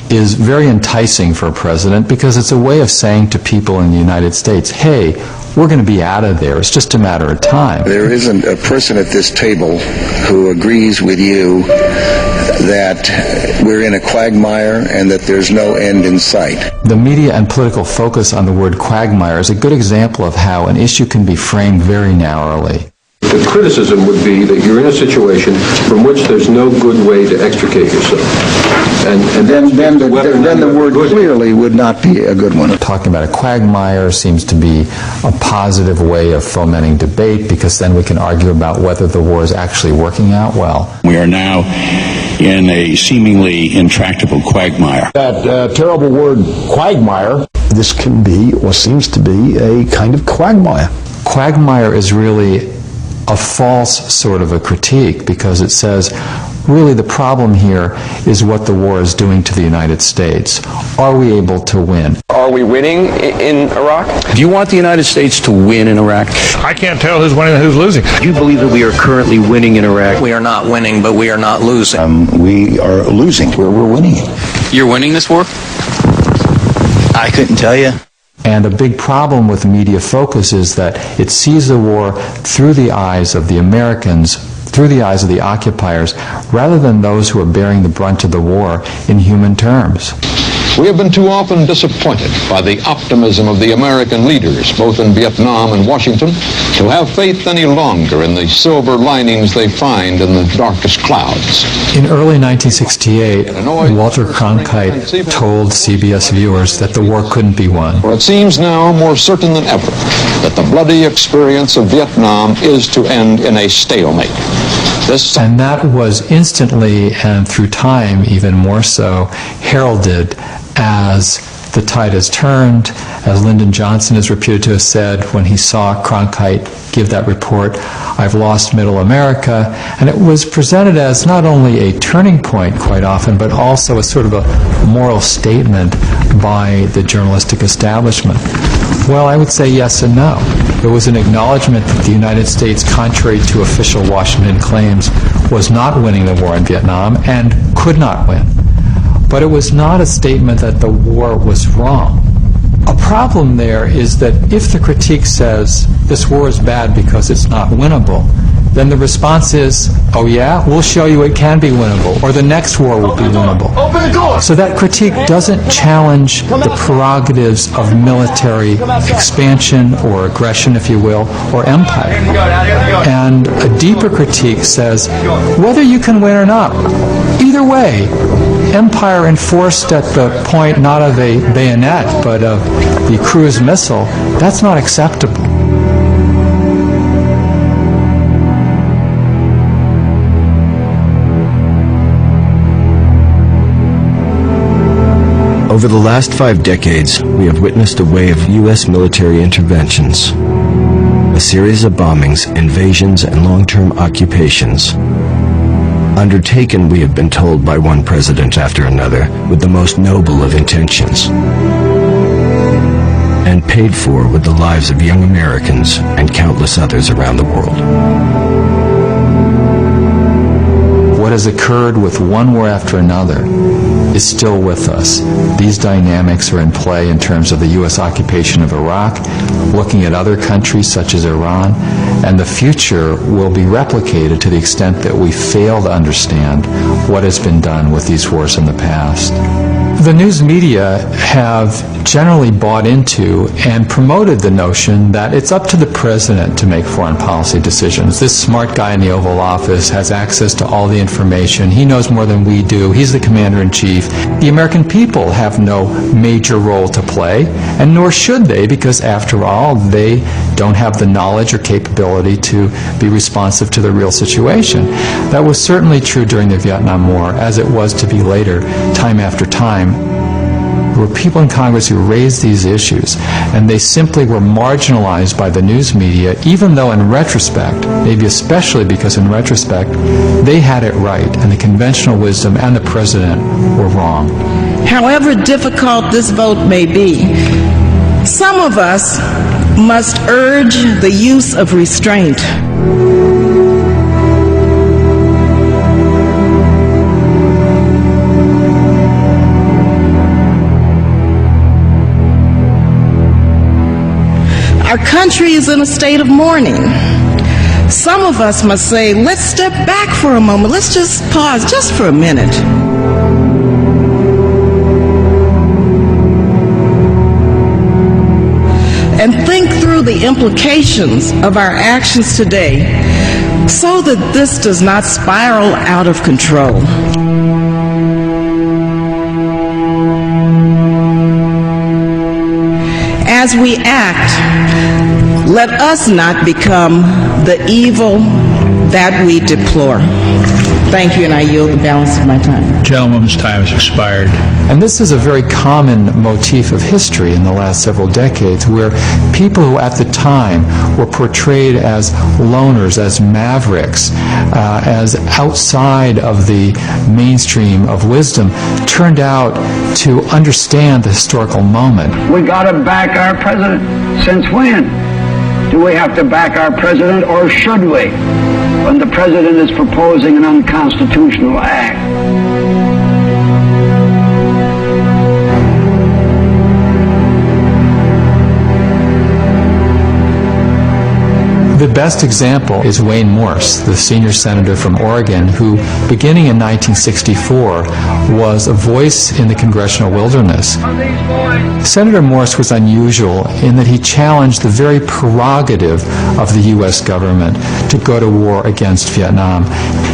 Speaker 12: is very enticing for a president because it's a way of saying to people in the United States, hey, we're going to be out of there. It's just a matter of time.
Speaker 32: There isn't a person at this table who agrees with you that we're in a quagmire and that there's no end in sight.
Speaker 12: The media and political focus on the word quagmire is a good example of how an issue can be framed very narrowly.
Speaker 1: The criticism would be that you're in a situation from which there's no good way to extricate yourself. And then
Speaker 32: the word clearly would not be a good one.
Speaker 12: Talking about a quagmire seems to be a positive way of fomenting debate because then we can argue about whether the war is actually working out well.
Speaker 16: We are now in a seemingly intractable quagmire.
Speaker 3: That terrible word quagmire, this can be or seems to be a kind of quagmire.
Speaker 12: Quagmire is really a false sort of a critique because it says really the problem here is what the war is doing to the United States. Are we able to win?
Speaker 5: Are we winning in Iraq?
Speaker 16: Do you want the United States to win in Iraq?
Speaker 21: I can't tell who's winning and who's losing.
Speaker 13: Do you believe that we are currently winning in Iraq?
Speaker 20: We are not winning, but we are not losing.
Speaker 3: We are losing. We're winning.
Speaker 17: You're winning this war?
Speaker 20: I couldn't tell you.
Speaker 12: And a big problem with media focus is that it sees the war through the eyes of the Americans, through the eyes of the occupiers, rather than those who are bearing the brunt of the war in human terms.
Speaker 25: We have been too often disappointed by the optimism of the American leaders, both in Vietnam and Washington, to have faith any longer in the silver linings they find in the darkest clouds.
Speaker 12: In early 1968, Walter Cronkite told CBS viewers that the war couldn't be won.
Speaker 25: For it seems now more certain than ever that the bloody experience of Vietnam is to end in a stalemate.
Speaker 12: And that was instantly, and through time even more so, heralded as the tide has turned, as Lyndon Johnson is reputed to have said when he saw Cronkite give that report, I've lost middle America. And it was presented as not only a turning point quite often, but also a sort of a moral statement by the journalistic establishment. Well, I would say yes and no. There was an acknowledgement that the United States, contrary to official Washington claims, was not winning the war in Vietnam and could not win. But it was not a statement that the war was wrong. A problem there is that if the critique says this war is bad because it's not winnable, then the response is, oh yeah, we'll show you it can be winnable, or the next war will be winnable.
Speaker 5: Open the door!
Speaker 12: So that critique doesn't challenge the prerogatives of military expansion or aggression, if you will, or empire. And a deeper critique says, whether you can win or not, either way, empire enforced at the point not of a bayonet, but of the cruise missile, that's not acceptable.
Speaker 4: Over the last 5 decades, we have witnessed a wave of U.S. military interventions, a series of bombings, invasions, and long-term occupations. Undertaken, we have been told by one president after another, with the most noble of intentions, and paid for with the lives of young Americans and countless others around the world.
Speaker 12: What has occurred with one war after another is still with us. These dynamics are in play in terms of the U.S. occupation of Iraq, looking at other countries such as Iran, and the future will be replicated to the extent that we fail to understand what has been done with these wars in the past. The news media have generally bought into and promoted the notion that it's up to the president to make foreign policy decisions. This smart guy in the Oval Office has access to all the information. He knows more than we do. He's the commander-in-chief. The American people have no major role to play, and nor should they, because after all, they don't have the knowledge or capability to be responsive to the real situation. That was certainly true during the Vietnam War, as it was to be later, time after time. There were people in Congress who raised these issues, and they simply were marginalized by the news media, even though in retrospect, maybe especially because in retrospect, they had it right, and the conventional wisdom and the president were wrong.
Speaker 26: However difficult this vote may be, some of us
Speaker 2: must urge the use of restraint. Our country is in a state of mourning. Some of us must say, let's step back for a moment. Let's just pause just for a minute. And think through the implications of our actions today so that this does not spiral out of control. As we act, let us not become the evil that we deplore. Thank you, and I yield the balance of my time.
Speaker 19: Gentleman's time has expired.
Speaker 12: And this is a very common motif of history in the last several decades, where people who at the time were portrayed as loners, as mavericks, as outside of the mainstream of wisdom, turned out to understand the historical moment.
Speaker 8: We got to back our president. Since when do we have to back our president, or should we, when the president is proposing an unconstitutional act?
Speaker 12: The best example is Wayne Morse, the senior senator from Oregon, who, beginning in 1964, was a voice in the congressional wilderness. Senator Morse was unusual in that he challenged the very prerogative of the U.S. government to go to war against Vietnam.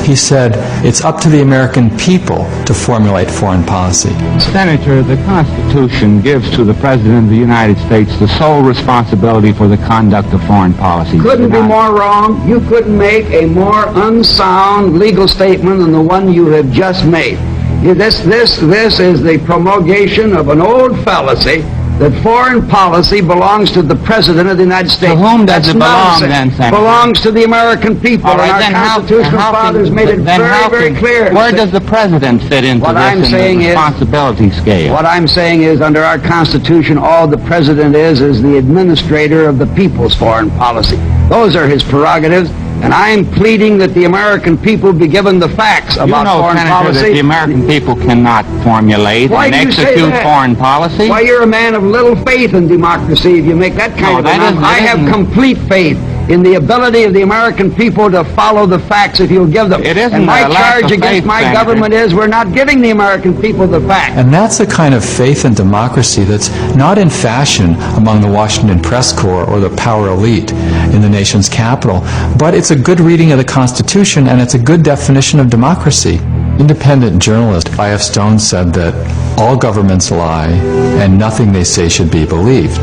Speaker 12: He said, it's up to the American people to formulate foreign policy.
Speaker 9: Senator, the Constitution gives to the President of the United States the sole responsibility for the conduct of foreign policy.
Speaker 8: Couldn't be more wrong. You couldn't make a more unsound legal statement than the one you have just made. This is the promulgation of an old fallacy that foreign policy belongs to the President of the United States.
Speaker 9: To whom does it belong,
Speaker 8: nonsense.
Speaker 9: then, Senator?
Speaker 8: Belongs to the American people.
Speaker 9: All right,
Speaker 8: and our constitutional fathers made it very clear.
Speaker 9: Where does the President fit into this in the responsibility scale?
Speaker 8: What I'm saying is, under our Constitution, all the President is the administrator of the people's foreign policy. Those are his prerogatives. And I'm pleading that the American people be given the facts about foreign
Speaker 9: Senator,
Speaker 8: policy.
Speaker 9: that the American people cannot formulate and execute foreign policy?
Speaker 8: Why, you're a man of little faith in democracy if you make that kind of announcement. I have complete faith in the ability of the American people to follow the facts if you'll give them.
Speaker 9: It isn't
Speaker 8: and my
Speaker 9: a lack
Speaker 8: charge
Speaker 9: of
Speaker 8: against
Speaker 9: faith,
Speaker 8: my
Speaker 9: Senator.
Speaker 8: government is we're not giving the American people the facts.
Speaker 12: And that's the kind of faith in democracy that's not in fashion among the Washington press corps or the power elite in the nation's capital, but it's a good reading of the Constitution, and it's a good definition of democracy. Independent journalist I.F. Stone said that all governments lie and nothing they say should be believed.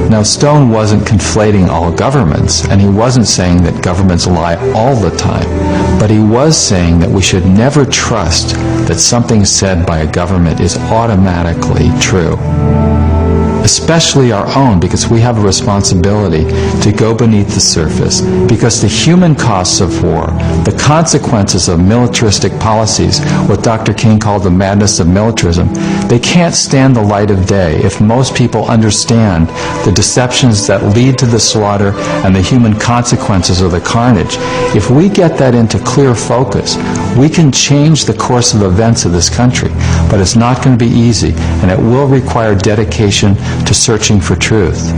Speaker 12: Now, Stone wasn't conflating all governments, and he wasn't saying that governments lie all the time, but he was saying that we should never trust that something said by a government is automatically true. Especially our own, because we have a responsibility to go beneath the surface, because the human costs of war, the consequences of militaristic policies, what Dr. King called the madness of militarism, they can't stand the light of day if most people understand the deceptions that lead to the slaughter and the human consequences of the carnage. If we get that into clear focus, we can change the course of events of this country, but it's not going to be easy, and it will require dedication to searching for truth.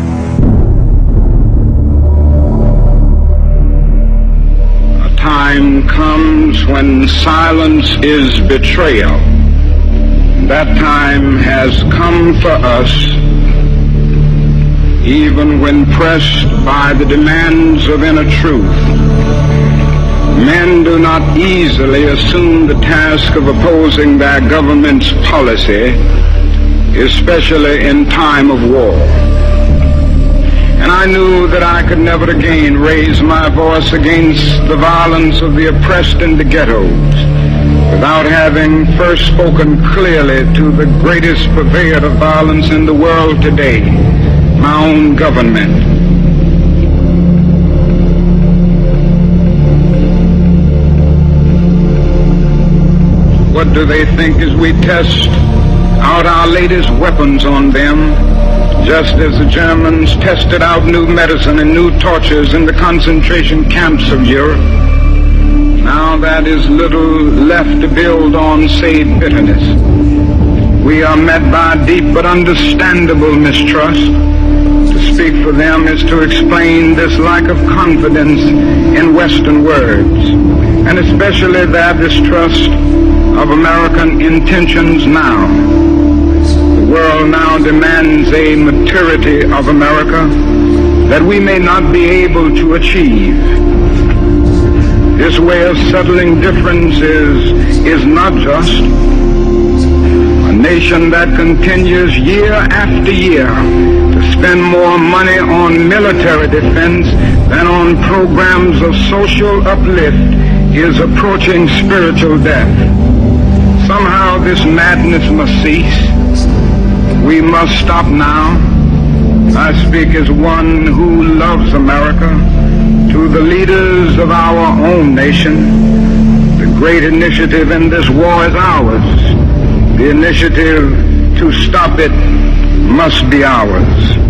Speaker 10: A time comes when silence is betrayal. That time has come for us, even when pressed by the demands of inner truth. Men do not easily assume the task of opposing their government's policy, especially in time of war. And I knew that I could never again raise my voice against the violence of the oppressed in the ghettos without having first spoken clearly to the greatest purveyor of violence in the world today, my own government. What do they think as we test out our latest weapons on them? Just as the Germans tested out new medicine and new tortures in the concentration camps of Europe, now that is little left to build on save bitterness. We are met by deep but understandable mistrust. To speak for them is to explain this lack of confidence in Western words, and especially their distrust of American intentions now. The world now demands a maturity of America that we may not be able to achieve. This way of settling differences is not just. A nation that continues year after year to spend more money on military defense than on programs of social uplift is approaching spiritual death. Somehow this madness must cease. We must stop now. I speak as one who loves America. To the leaders of our own nation, the great initiative in this war is ours. The initiative to stop it must be ours.